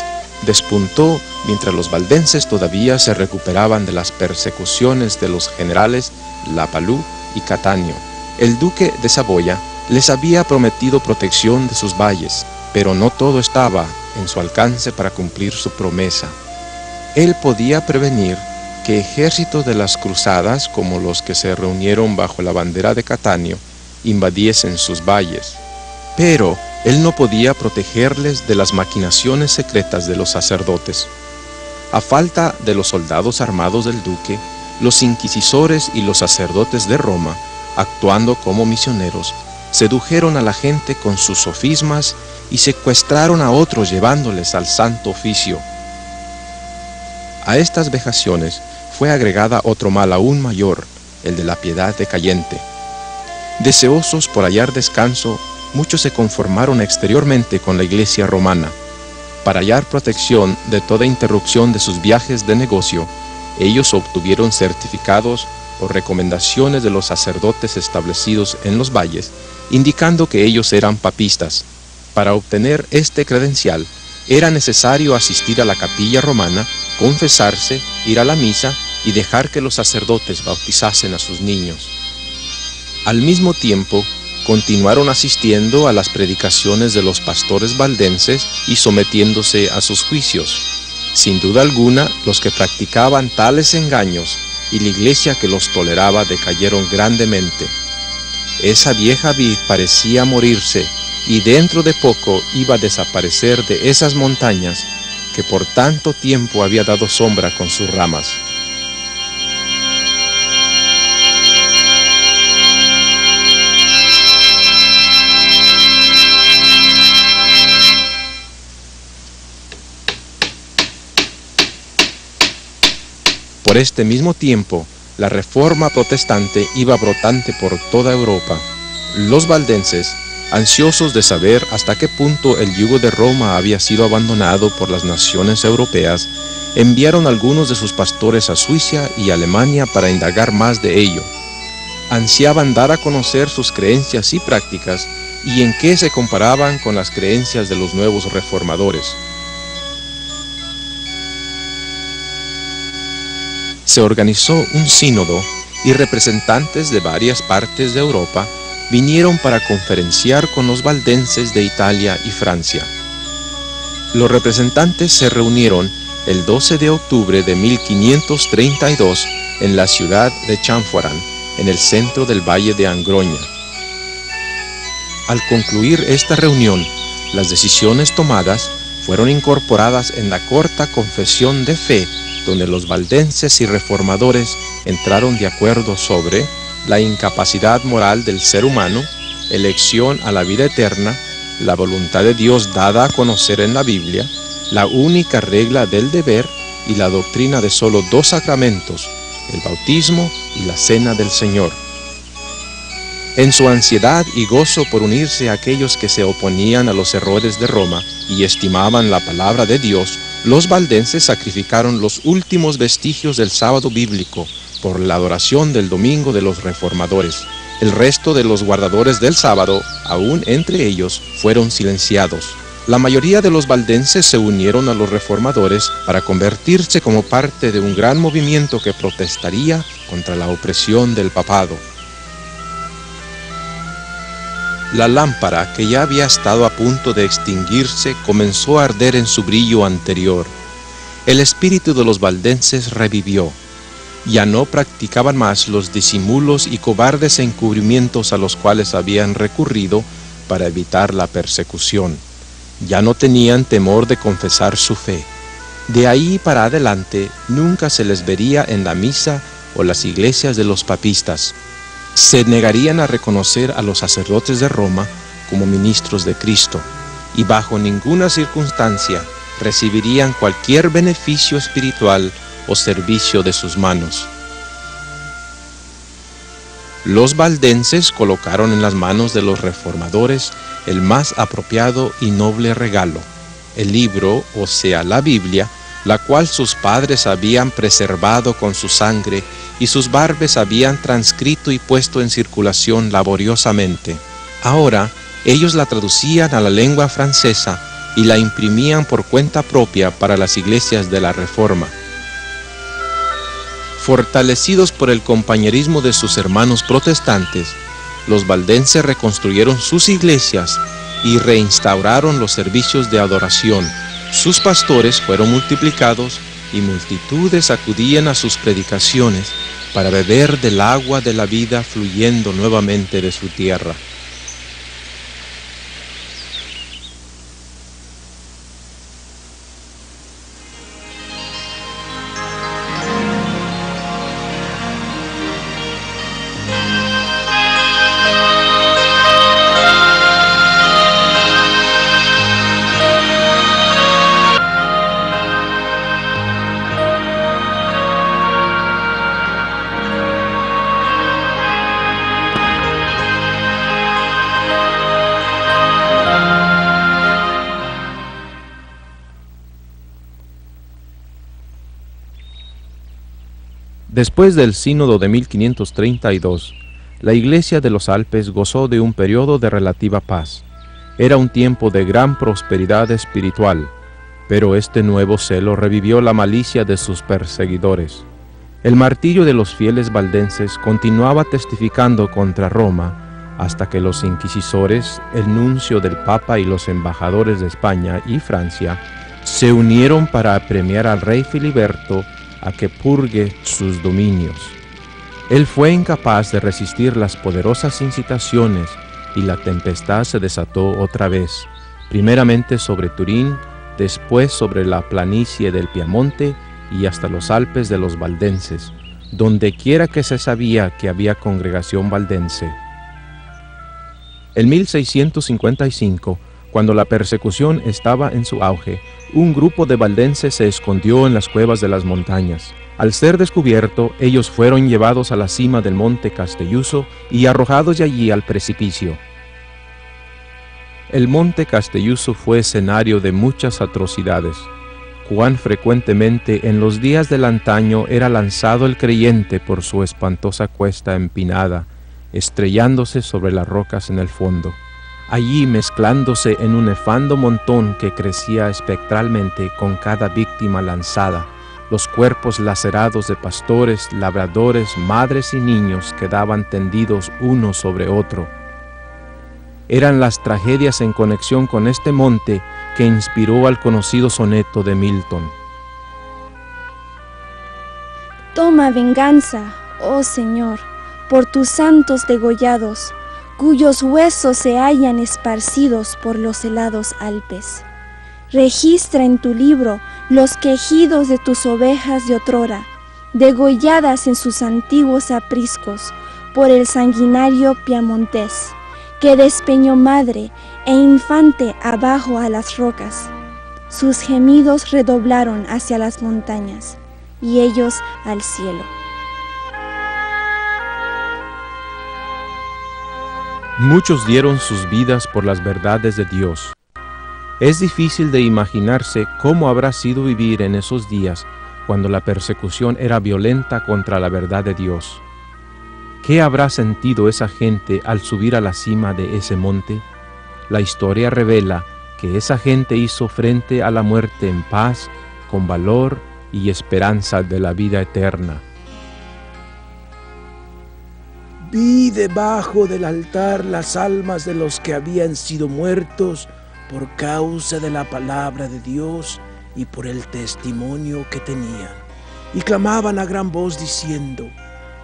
despuntó mientras los valdenses todavía se recuperaban de las persecuciones de los generales Lapalú y Cattaneo. El duque de Saboya les había prometido protección de sus valles, pero no todo estaba en su alcance para cumplir su promesa. Él podía prevenir que ejércitos de las cruzadas, como los que se reunieron bajo la bandera de Cattaneo, invadiesen sus valles, pero él no podía protegerles de las maquinaciones secretas de los sacerdotes. A falta de los soldados armados del duque, los inquisidores y los sacerdotes de Roma, actuando como misioneros, sedujeron a la gente con sus sofismas y secuestraron a otros llevándoles al santo oficio. A estas vejaciones fue agregada otro mal aún mayor, el de la piedad decayente. Deseosos por hallar descanso, muchos se conformaron exteriormente con la iglesia romana. Para hallar protección de toda interrupción de sus viajes de negocio, ellos obtuvieron certificados o recomendaciones de los sacerdotes establecidos en los valles, indicando que ellos eran papistas. Para obtener este credencial, era necesario asistir a la capilla romana, confesarse, ir a la misa y dejar que los sacerdotes bautizasen a sus niños. Al mismo tiempo, continuaron asistiendo a las predicaciones de los pastores valdenses y sometiéndose a sus juicios. Sin duda alguna, los que practicaban tales engaños y la iglesia que los toleraba decayeron grandemente. Esa vieja vid parecía morirse y dentro de poco iba a desaparecer de esas montañas que por tanto tiempo había dado sombra con sus ramas. Por este mismo tiempo, la reforma protestante iba brotante por toda Europa. Los valdenses, ansiosos de saber hasta qué punto el yugo de Roma había sido abandonado por las naciones europeas, enviaron algunos de sus pastores a Suiza y Alemania para indagar más de ello. Ansiaban dar a conocer sus creencias y prácticas y en qué se comparaban con las creencias de los nuevos reformadores. Se organizó un sínodo y representantes de varias partes de Europa vinieron para conferenciar con los valdenses de Italia y Francia. Los representantes se reunieron el 12 de octubre de 1532 en la ciudad de Champfleury, en el centro del valle de Angroña. Al concluir esta reunión, las decisiones tomadas fueron incorporadas en la corta confesión de fe, donde los valdenses y reformadores entraron de acuerdo sobre la incapacidad moral del ser humano, elección a la vida eterna, la voluntad de Dios dada a conocer en la Biblia, la única regla del deber y la doctrina de solo dos sacramentos, el bautismo y la cena del Señor. En su ansiedad y gozo por unirse a aquellos que se oponían a los errores de Roma y estimaban la palabra de Dios, los valdenses sacrificaron los últimos vestigios del sábado bíblico por la adoración del domingo de los reformadores. El resto de los guardadores del sábado, aún entre ellos, fueron silenciados. La mayoría de los valdenses se unieron a los reformadores para convertirse como parte de un gran movimiento que protestaría contra la opresión del papado. La lámpara, que ya había estado a punto de extinguirse, comenzó a arder en su brillo anterior. El espíritu de los valdenses revivió. Ya no practicaban más los disimulos y cobardes encubrimientos a los cuales habían recurrido para evitar la persecución. Ya no tenían temor de confesar su fe. De ahí para adelante nunca se les vería en la misa o las iglesias de los papistas. Se negarían a reconocer a los sacerdotes de Roma como ministros de Cristo y bajo ninguna circunstancia recibirían cualquier beneficio espiritual o servicio de sus manos. Los valdenses colocaron en las manos de los reformadores el más apropiado y noble regalo, el libro, o sea, la Biblia, la cual sus padres habían preservado con su sangre y sus barbes habían transcrito y puesto en circulación laboriosamente. Ahora, ellos la traducían a la lengua francesa y la imprimían por cuenta propia para las iglesias de la Reforma. Fortalecidos por el compañerismo de sus hermanos protestantes, los valdenses reconstruyeron sus iglesias y reinstauraron los servicios de adoración. Sus pastores fueron multiplicados y multitudes acudían a sus predicaciones para beber del agua de la vida fluyendo nuevamente de su tierra. Después del sínodo de 1532, la Iglesia de los Alpes gozó de un periodo de relativa paz. Era un tiempo de gran prosperidad espiritual, pero este nuevo celo revivió la malicia de sus perseguidores. El martirio de los fieles valdenses continuaba testificando contra Roma hasta que los inquisidores, el nuncio del Papa y los embajadores de España y Francia se unieron para apremiar al rey Filiberto a que purgue sus dominios. Él fue incapaz de resistir las poderosas incitaciones y la tempestad se desató otra vez, primeramente sobre Turín, después sobre la planicie del Piamonte y hasta los Alpes de los valdenses, donde quiera que se sabía que había congregación valdense. En 1655, cuando la persecución estaba en su auge, un grupo de valdenses se escondió en las cuevas de las montañas. Al ser descubierto, ellos fueron llevados a la cima del monte Castelluso y arrojados de allí al precipicio. El monte Castelluso fue escenario de muchas atrocidades. Cuán frecuentemente en los días del antaño era lanzado el creyente por su espantosa cuesta empinada, estrellándose sobre las rocas en el fondo, allí mezclándose en un nefando montón que crecía espectralmente con cada víctima lanzada. Los cuerpos lacerados de pastores, labradores, madres y niños quedaban tendidos uno sobre otro. Eran las tragedias en conexión con este monte que inspiró al conocido soneto de Milton. Toma venganza, oh Señor, por tus santos degollados, cuyos huesos se hallan esparcidos por los helados Alpes. Registra en tu libro los quejidos de tus ovejas de otrora, degolladas en sus antiguos apriscos por el sanguinario piamontés, que despeñó madre e infante abajo a las rocas. Sus gemidos redoblaron hacia las montañas, y ellos al cielo. Muchos dieron sus vidas por las verdades de Dios. Es difícil de imaginarse cómo habrá sido vivir en esos días cuando la persecución era violenta contra la verdad de Dios. ¿Qué habrá sentido esa gente al subir a la cima de ese monte? La historia revela que esa gente hizo frente a la muerte en paz, con valor y esperanza de la vida eterna. Vi debajo del altar las almas de los que habían sido muertos por causa de la palabra de Dios y por el testimonio que tenían. Y clamaban a gran voz diciendo: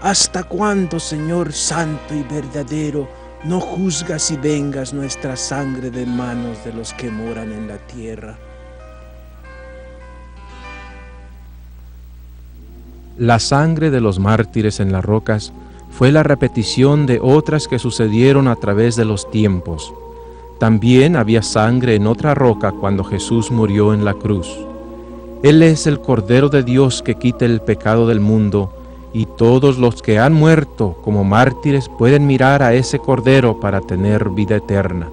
¿Hasta cuándo, Señor santo y verdadero, no juzgas y vengas nuestra sangre de manos de los que moran en la tierra? La sangre de los mártires en las rocas fue la repetición de otras que sucedieron a través de los tiempos. También había sangre en otra roca cuando Jesús murió en la cruz. Él es el Cordero de Dios que quita el pecado del mundo, y todos los que han muerto como mártires pueden mirar a ese Cordero para tener vida eterna.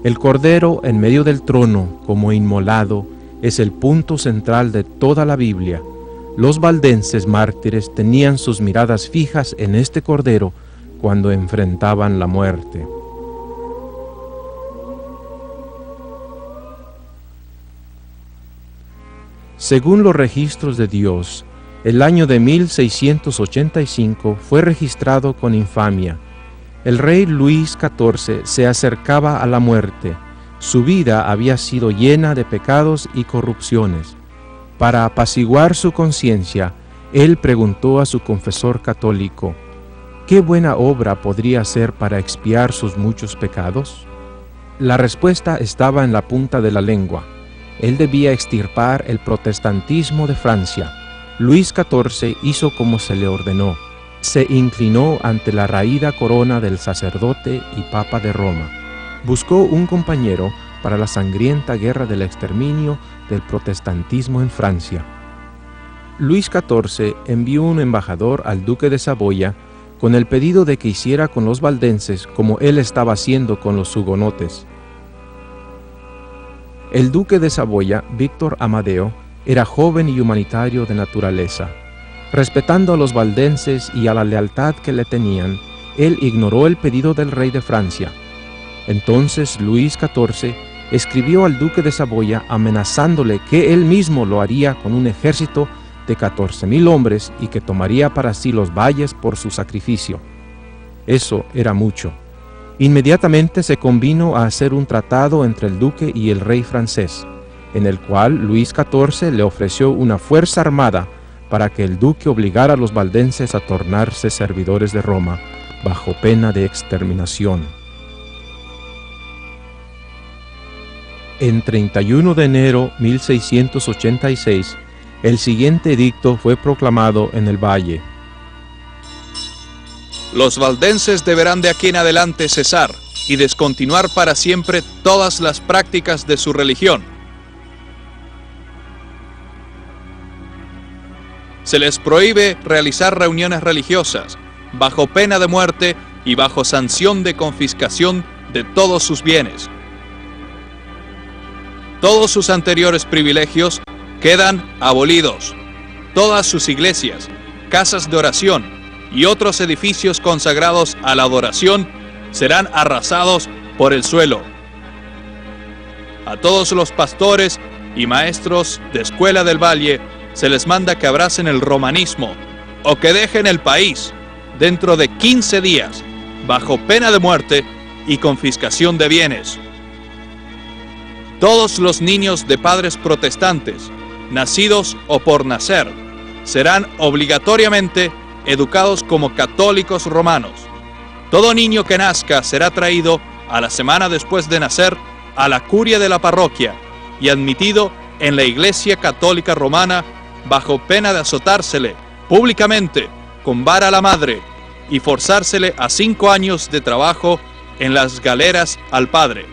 El Cordero en medio del trono, como inmolado, es el punto central de toda la Biblia. Los valdenses mártires tenían sus miradas fijas en este Cordero cuando enfrentaban la muerte. Según los registros de Dios, el año de 1685 fue registrado con infamia. El rey Luis XIV se acercaba a la muerte. Su vida había sido llena de pecados y corrupciones. Para apaciguar su conciencia, él preguntó a su confesor católico: ¿qué buena obra podría hacer para expiar sus muchos pecados? La respuesta estaba en la punta de la lengua. Él debía extirpar el protestantismo de Francia. Luis XIV hizo como se le ordenó. Se inclinó ante la raída corona del sacerdote y papa de Roma. Buscó un compañero para la sangrienta guerra del exterminio del protestantismo en Francia. Luis XIV envió un embajador al duque de Saboya con el pedido de que hiciera con los valdenses como él estaba haciendo con los hugonotes. El duque de Saboya, Víctor Amadeo, era joven y humanitario de naturaleza. Respetando a los valdenses y a la lealtad que le tenían, él ignoró el pedido del rey de Francia. Entonces Luis XIV escribió al duque de Saboya amenazándole que él mismo lo haría con un ejército de 14,000 hombres y que tomaría para sí los valles por su sacrificio. Eso era mucho. Inmediatamente se convino a hacer un tratado entre el duque y el rey francés, en el cual Luis XIV le ofreció una fuerza armada para que el duque obligara a los valdenses a tornarse servidores de Roma, bajo pena de exterminación. En 31 de enero 1686, el siguiente edicto fue proclamado en el valle. Los valdenses deberán de aquí en adelante cesar y descontinuar para siempre todas las prácticas de su religión. Se les prohíbe realizar reuniones religiosas, bajo pena de muerte y bajo sanción de confiscación de todos sus bienes. Todos sus anteriores privilegios quedan abolidos. Todas sus iglesias, casas de oración y otros edificios consagrados a la adoración serán arrasados por el suelo. A todos los pastores y maestros de escuela del valle se les manda que abracen el romanismo o que dejen el país dentro de 15 días, bajo pena de muerte y confiscación de bienes. Todos los niños de padres protestantes, nacidos o por nacer, serán obligatoriamente educados como católicos romanos. Todo niño que nazca será traído a la semana después de nacer a la curia de la parroquia y admitido en la Iglesia Católica Romana bajo pena de azotársele públicamente con vara a la madre y forzársele a 5 años de trabajo en las galeras al padre.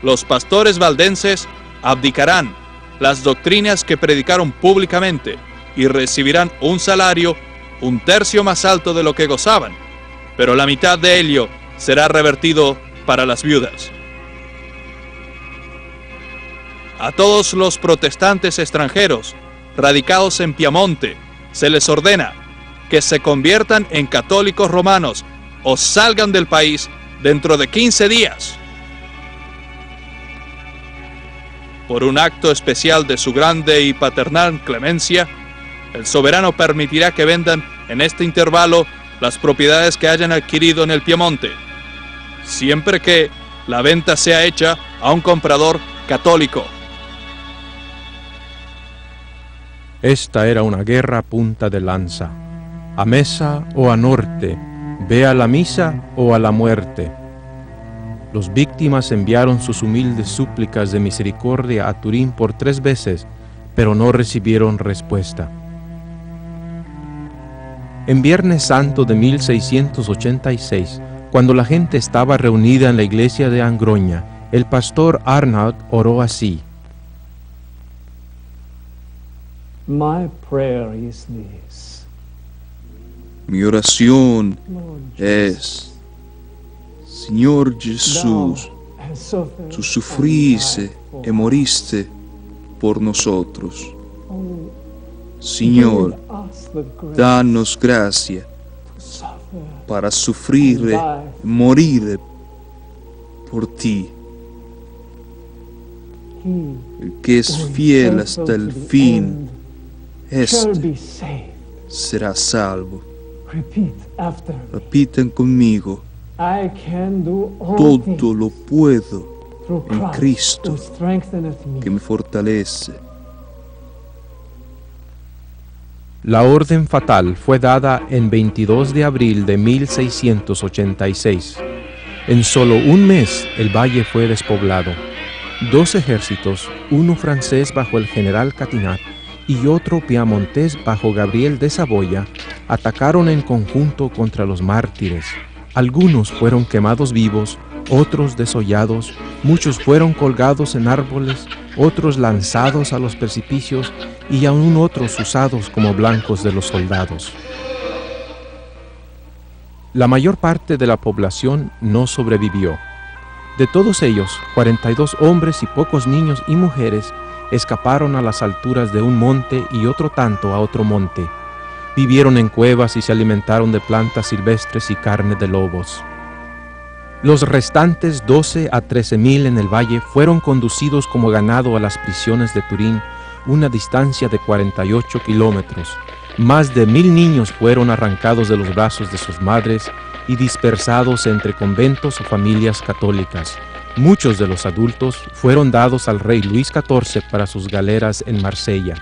Los pastores valdenses abdicarán las doctrinas que predicaron públicamente y recibirán un salario 1/3 más alto de lo que gozaban, pero la mitad de ello será revertido para las viudas. A todos los protestantes extranjeros radicados en Piamonte se les ordena que se conviertan en católicos romanos o salgan del país dentro de 15 días. Por un acto especial de su grande y paternal clemencia, el soberano permitirá que vendan en este intervalo las propiedades que hayan adquirido en el Piemonte, siempre que la venta sea hecha a un comprador católico. Esta era una guerra a punta de lanza, a mesa o a norte, ve a la misa o a la muerte. Los víctimas enviaron sus humildes súplicas de misericordia a Turín por 3 veces, pero no recibieron respuesta. En Viernes Santo de 1686, cuando la gente estaba reunida en la iglesia de Angroña, el pastor Arnaud oró así: My prayer is this. Mi oración es: Señor Jesús, tú sufriste y moriste por nosotros. Señor, danos gracia para sufrir y morir por ti. El que es fiel hasta el fin, este será salvo. Repitan conmigo: todo lo puedo en Cristo que me fortalece. La orden fatal fue dada en 22 de abril de 1686. En solo un mes el valle fue despoblado. 2 ejércitos, uno francés bajo el general Catinat y otro piamontés bajo Gabriel de Saboya, atacaron en conjunto contra los mártires. Algunos fueron quemados vivos, otros desollados, muchos fueron colgados en árboles, otros lanzados a los precipicios y aún otros usados como blancos de los soldados. La mayor parte de la población no sobrevivió. De todos ellos, 42 hombres y pocos niños y mujeres escaparon a las alturas de un monte y otro tanto a otro monte. Vivieron en cuevas y se alimentaron de plantas silvestres y carne de lobos. Los restantes 12 a 13,000 en el valle fueron conducidos como ganado a las prisiones de Turín, una distancia de 48 kilómetros. Más de 1,000 niños fueron arrancados de los brazos de sus madres y dispersados entre conventos o familias católicas. Muchos de los adultos fueron dados al rey Luis XIV para sus galeras en Marsella.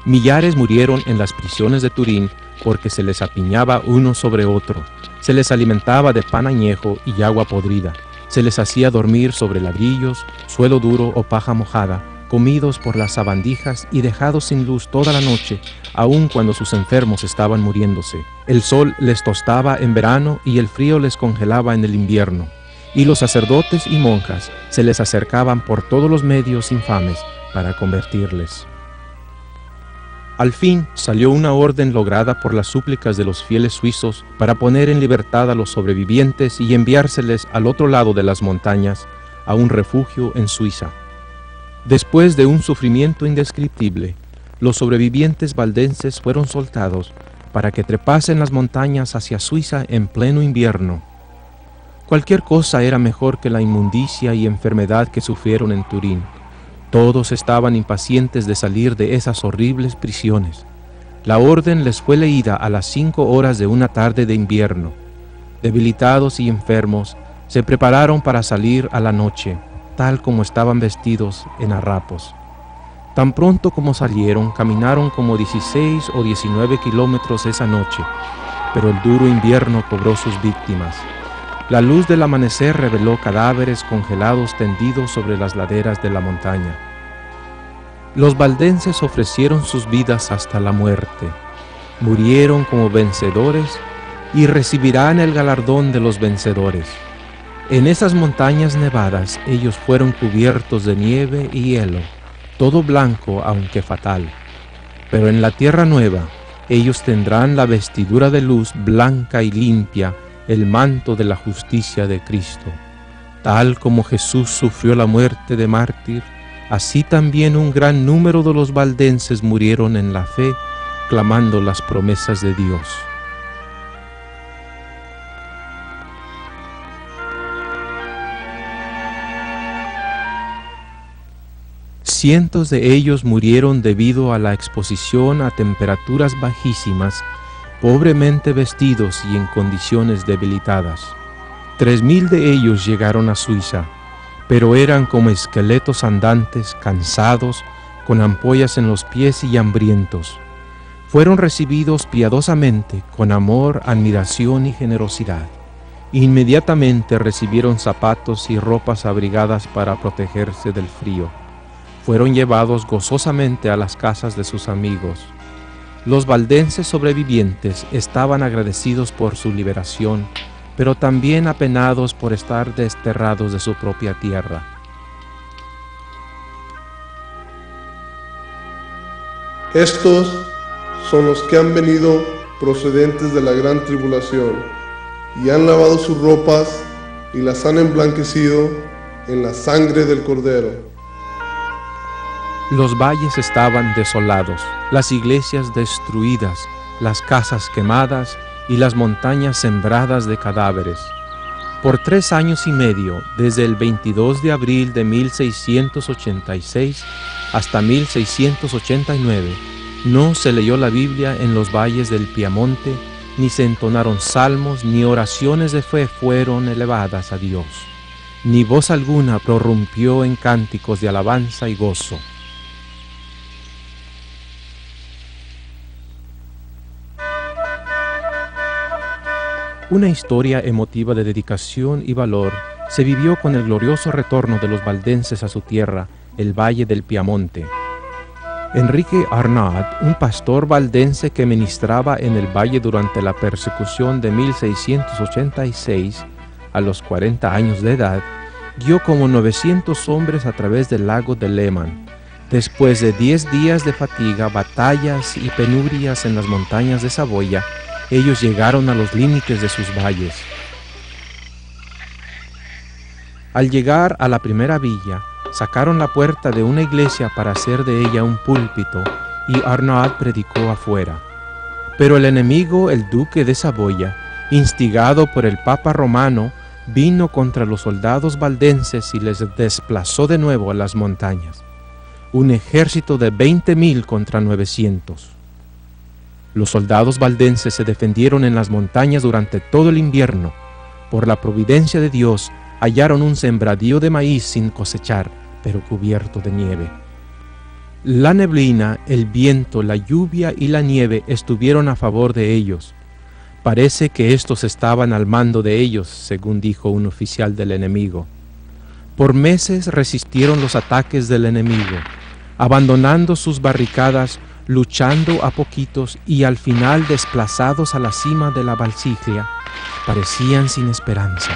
Millares murieron en las prisiones de Turín porque se les apiñaba uno sobre otro, se les alimentaba de pan añejo y agua podrida, se les hacía dormir sobre ladrillos, suelo duro o paja mojada, comidos por las sabandijas y dejados sin luz toda la noche, aun cuando sus enfermos estaban muriéndose. El sol les tostaba en verano y el frío les congelaba en el invierno. Y los sacerdotes y monjas se les acercaban por todos los medios infames para convertirles. Al fin salió una orden lograda por las súplicas de los fieles suizos para poner en libertad a los sobrevivientes y enviárseles al otro lado de las montañas, a un refugio en Suiza. Después de un sufrimiento indescriptible, los sobrevivientes valdenses fueron soltados para que trepasen las montañas hacia Suiza en pleno invierno. Cualquier cosa era mejor que la inmundicia y enfermedad que sufrieron en Turín. Todos estaban impacientes de salir de esas horribles prisiones. La orden les fue leída a las 5 horas de una tarde de invierno. Debilitados y enfermos, se prepararon para salir a la noche, tal como estaban vestidos en harapos. Tan pronto como salieron, caminaron como 16 o 19 kilómetros esa noche, pero el duro invierno cobró sus víctimas. La luz del amanecer reveló cadáveres congelados tendidos sobre las laderas de la montaña. Los valdenses ofrecieron sus vidas hasta la muerte. Murieron como vencedores y recibirán el galardón de los vencedores. En esas montañas nevadas ellos fueron cubiertos de nieve y hielo, todo blanco aunque fatal. Pero en la tierra nueva ellos tendrán la vestidura de luz blanca y limpia, el manto de la justicia de Cristo. Tal como Jesús sufrió la muerte de mártir, así también un gran número de los valdenses murieron en la fe, clamando las promesas de Dios. Cientos de ellos murieron debido a la exposición a temperaturas bajísimas, pobremente vestidos y en condiciones debilitadas. 3,000 de ellos llegaron a Suiza, pero eran como esqueletos andantes, cansados, con ampollas en los pies y hambrientos. Fueron recibidos piadosamente, con amor, admiración y generosidad. Inmediatamente recibieron zapatos y ropas abrigadas para protegerse del frío. Fueron llevados gozosamente a las casas de sus amigos. Los valdenses sobrevivientes estaban agradecidos por su liberación, pero también apenados por estar desterrados de su propia tierra. Estos son los que han venido procedentes de la gran tribulación, y han lavado sus ropas y las han emblanquecido en la sangre del Cordero. Los valles estaban desolados, las iglesias destruidas, las casas quemadas y las montañas sembradas de cadáveres. Por 3 años y medio, desde el 22 de abril de 1686 hasta 1689, no se leyó la Biblia en los valles del Piamonte, ni se entonaron salmos, ni oraciones de fe fueron elevadas a Dios, ni voz alguna prorrumpió en cánticos de alabanza y gozo. Una historia emotiva de dedicación y valor se vivió con el glorioso retorno de los valdenses a su tierra, el Valle del Piamonte. Enrique Arnaud, un pastor valdense que ministraba en el valle durante la persecución de 1686, a los 40 años de edad, guió como 900 hombres a través del lago de Léman. Después de 10 días de fatiga, batallas y penurias en las montañas de Saboya, ellos llegaron a los límites de sus valles. Al llegar a la primera villa, sacaron la puerta de una iglesia para hacer de ella un púlpito, y Arnaud predicó afuera. Pero el enemigo, el duque de Saboya, instigado por el Papa Romano, vino contra los soldados valdenses y les desplazó de nuevo a las montañas. Un ejército de 20,000 contra 900. Los soldados valdenses se defendieron en las montañas durante todo el invierno. Por la providencia de Dios, hallaron un sembradío de maíz sin cosechar, pero cubierto de nieve. La neblina, el viento, la lluvia y la nieve estuvieron a favor de ellos. Parece que estos estaban al mando de ellos, según dijo un oficial del enemigo. Por meses resistieron los ataques del enemigo, abandonando sus barricadas, luchando a poquitos y al final desplazados a la cima de la Valsiglia, parecían sin esperanza.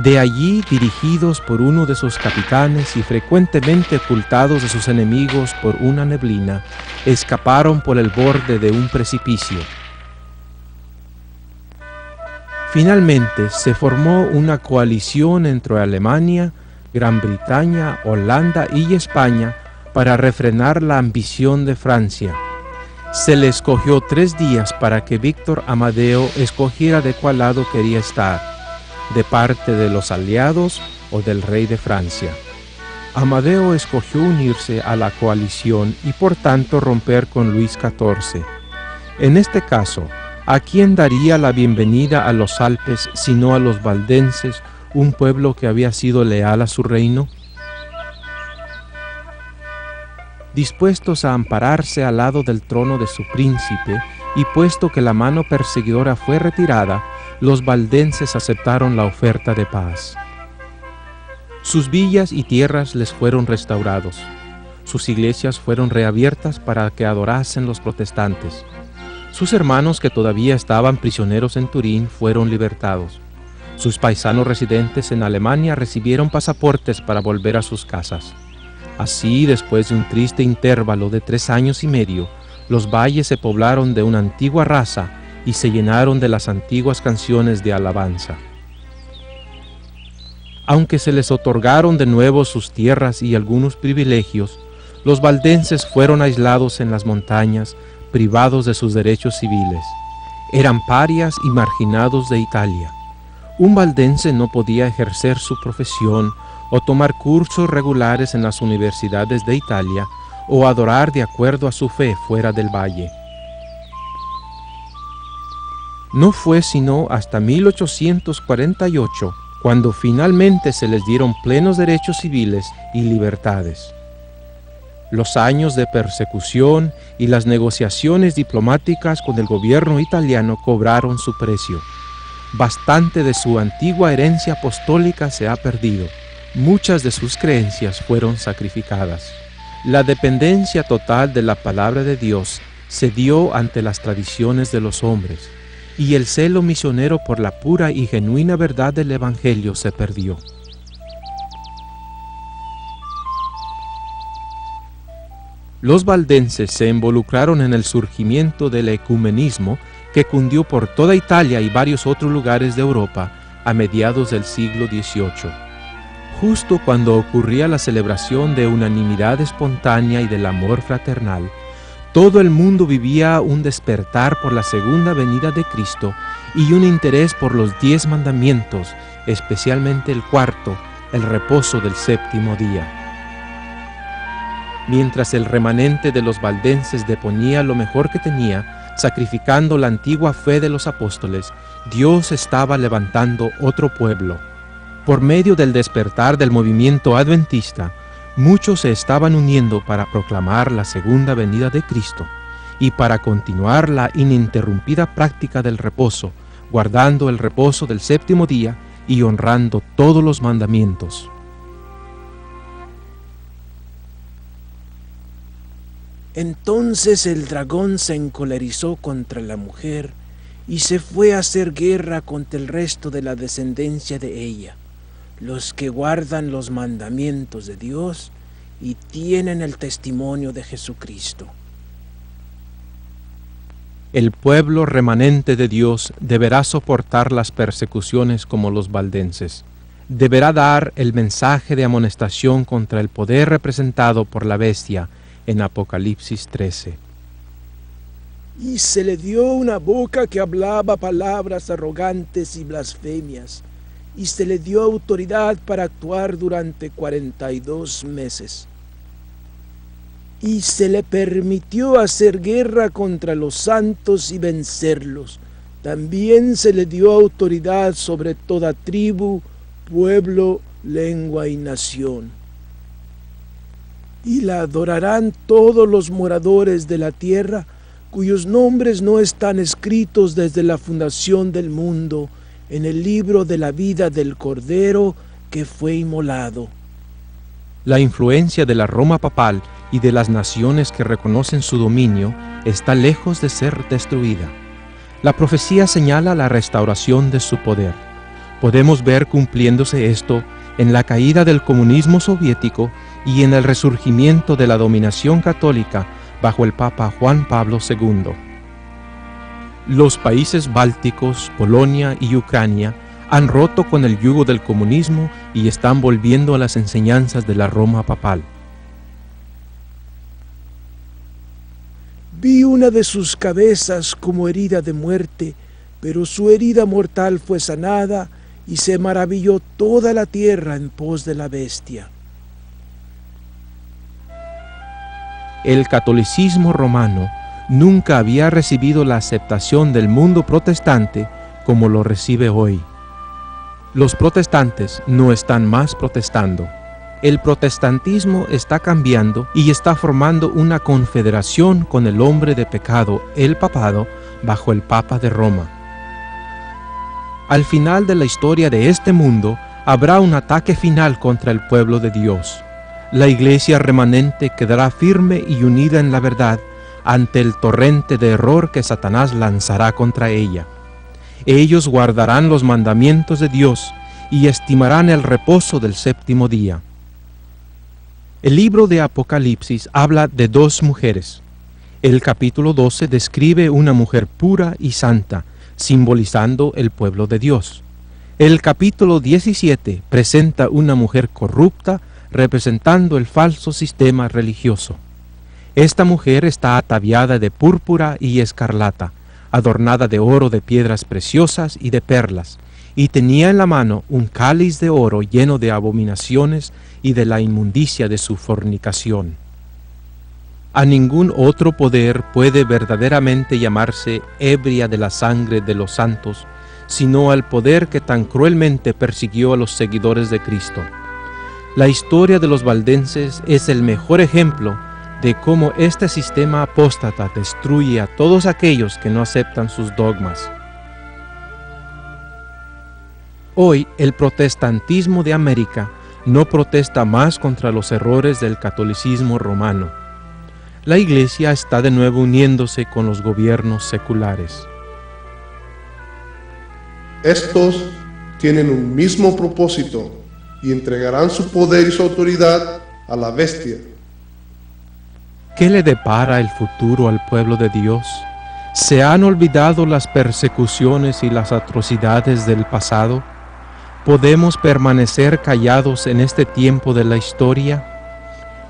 De allí, dirigidos por uno de sus capitanes y frecuentemente ocultados de sus enemigos por una neblina, escaparon por el borde de un precipicio. Finalmente se formó una coalición entre Alemania, Gran Bretaña, Holanda y España para refrenar la ambición de Francia. Se le escogió 3 días para que Víctor Amadeo escogiera de cuál lado quería estar, de parte de los aliados o del rey de Francia. Amadeo escogió unirse a la coalición y por tanto romper con Luis XIV. En este caso, ¿a quién daría la bienvenida a los Alpes sino a los valdenses, un pueblo que había sido leal a su reino? Dispuestos a ampararse al lado del trono de su príncipe, y puesto que la mano perseguidora fue retirada, los valdenses aceptaron la oferta de paz. Sus villas y tierras les fueron restaurados. Sus iglesias fueron reabiertas para que adorasen los protestantes. Sus hermanos que todavía estaban prisioneros en Turín fueron libertados. Sus paisanos residentes en Alemania recibieron pasaportes para volver a sus casas. Así, después de un triste intervalo de 3 años y medio, los valles se poblaron de una antigua raza y se llenaron de las antiguas canciones de alabanza. Aunque se les otorgaron de nuevo sus tierras y algunos privilegios, los valdenses fueron aislados en las montañas, privados de sus derechos civiles. Eran parias y marginados de Italia. Un valdense no podía ejercer su profesión o tomar cursos regulares en las universidades de Italia o adorar de acuerdo a su fe fuera del valle. No fue sino hasta 1848 cuando finalmente se les dieron plenos derechos civiles y libertades. Los años de persecución y las negociaciones diplomáticas con el gobierno italiano cobraron su precio. Bastante de su antigua herencia apostólica se ha perdido. Muchas de sus creencias fueron sacrificadas. La dependencia total de la palabra de Dios se dio ante las tradiciones de los hombres, y el celo misionero por la pura y genuina verdad del Evangelio se perdió. Los valdenses se involucraron en el surgimiento del ecumenismo que cundió por toda Italia y varios otros lugares de Europa a mediados del siglo XVIII. Justo cuando ocurría la celebración de unanimidad espontánea y del amor fraternal, todo el mundo vivía un despertar por la segunda venida de Cristo y un interés por los 10 mandamientos, especialmente el cuarto, el reposo del 7º día. Mientras el remanente de los valdenses deponía lo mejor que tenía, sacrificando la antigua fe de los apóstoles, Dios estaba levantando otro pueblo. Por medio del despertar del movimiento adventista, muchos se estaban uniendo para proclamar la segunda venida de Cristo y para continuar la ininterrumpida práctica del reposo, guardando el reposo del 7º día y honrando todos los mandamientos. Entonces el dragón se encolerizó contra la mujer y se fue a hacer guerra contra el resto de la descendencia de ella, los que guardan los mandamientos de Dios y tienen el testimonio de Jesucristo. El pueblo remanente de Dios deberá soportar las persecuciones como los valdenses. Deberá dar el mensaje de amonestación contra el poder representado por la bestia en Apocalipsis 13. Y se le dio una boca que hablaba palabras arrogantes y blasfemias, y se le dio autoridad para actuar durante 42 meses. Y se le permitió hacer guerra contra los santos y vencerlos. También se le dio autoridad sobre toda tribu, pueblo, lengua y nación. y la adorarán todos los moradores de la tierra, cuyos nombres no están escritos desde la fundación del mundo en el libro de la vida del Cordero que fue inmolado. La influencia de la Roma papal y de las naciones que reconocen su dominio está lejos de ser destruida. La profecía señala la restauración de su poder. Podemos ver cumpliéndose esto en la caída del comunismo soviético y en el resurgimiento de la dominación católica bajo el Papa Juan Pablo II. Los países bálticos, Polonia y Ucrania han roto con el yugo del comunismo y están volviendo a las enseñanzas de la Roma papal. Vi una de sus cabezas como herida de muerte, pero su herida mortal fue sanada y se maravilló toda la tierra en pos de la bestia. El catolicismo romano nunca había recibido la aceptación del mundo protestante como lo recibe hoy. Los protestantes no están más protestando. El protestantismo está cambiando y está formando una confederación con el hombre de pecado, el papado, bajo el Papa de Roma. Al final de la historia de este mundo, habrá un ataque final contra el pueblo de Dios. La iglesia remanente quedará firme y unida en la verdad ante el torrente de error que Satanás lanzará contra ella. Ellos guardarán los mandamientos de Dios y estimarán el reposo del séptimo día. El libro de Apocalipsis habla de dos mujeres. El capítulo 12 describe una mujer pura y santa, simbolizando el pueblo de Dios. El capítulo 17 presenta una mujer corrupta, representando el falso sistema religioso. Esta mujer está ataviada de púrpura y escarlata, adornada de oro, de piedras preciosas y de perlas, y tenía en la mano un cáliz de oro lleno de abominaciones y de la inmundicia de su fornicación. A ningún otro poder puede verdaderamente llamarse ebria de la sangre de los santos, sino al poder que tan cruelmente persiguió a los seguidores de Cristo. La historia de los valdenses es el mejor ejemplo de cómo este sistema apóstata destruye a todos aquellos que no aceptan sus dogmas. Hoy el protestantismo de América no protesta más contra los errores del catolicismo romano. La Iglesia está de nuevo uniéndose con los gobiernos seculares. Estos tienen un mismo propósito y entregarán su poder y su autoridad a la bestia. ¿Qué le depara el futuro al pueblo de Dios? ¿Se han olvidado las persecuciones y las atrocidades del pasado? ¿Podemos permanecer callados en este tiempo de la historia?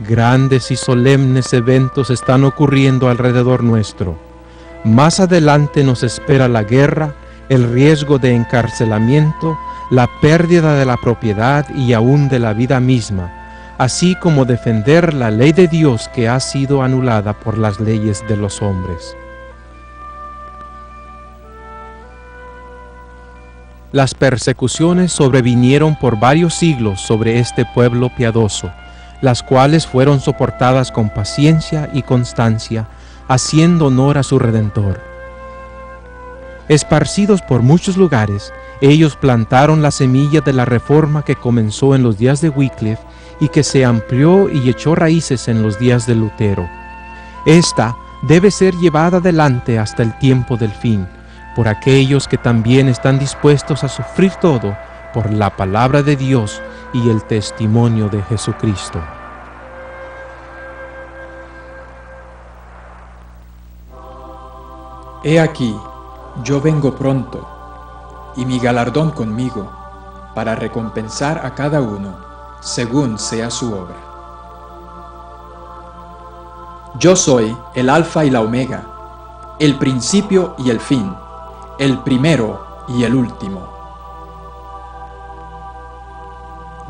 Grandes y solemnes eventos están ocurriendo alrededor nuestro. Más adelante nos espera la guerra, el riesgo de encarcelamiento, la pérdida de la propiedad y aún de la vida misma, así como defender la ley de Dios que ha sido anulada por las leyes de los hombres. Las persecuciones sobrevinieron por varios siglos sobre este pueblo piadoso, las cuales fueron soportadas con paciencia y constancia, haciendo honor a su Redentor. Esparcidos por muchos lugares, ellos plantaron la semilla de la reforma que comenzó en los días de Wycliffe y que se amplió y echó raíces en los días de Lutero. Esta debe ser llevada adelante hasta el tiempo del fin, por aquellos que también están dispuestos a sufrir todo por la palabra de Dios y el testimonio de Jesucristo. He aquí, yo vengo pronto, y mi galardón conmigo, para recompensar a cada uno, según sea su obra. Yo soy el Alfa y la Omega, el principio y el fin, el primero y el último.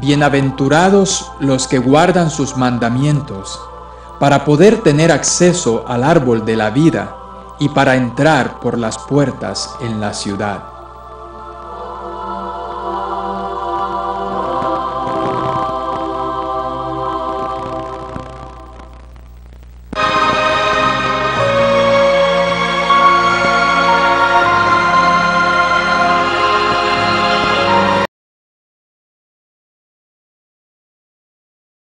Bienaventurados los que guardan sus mandamientos, para poder tener acceso al árbol de la vida y para entrar por las puertas en la ciudad.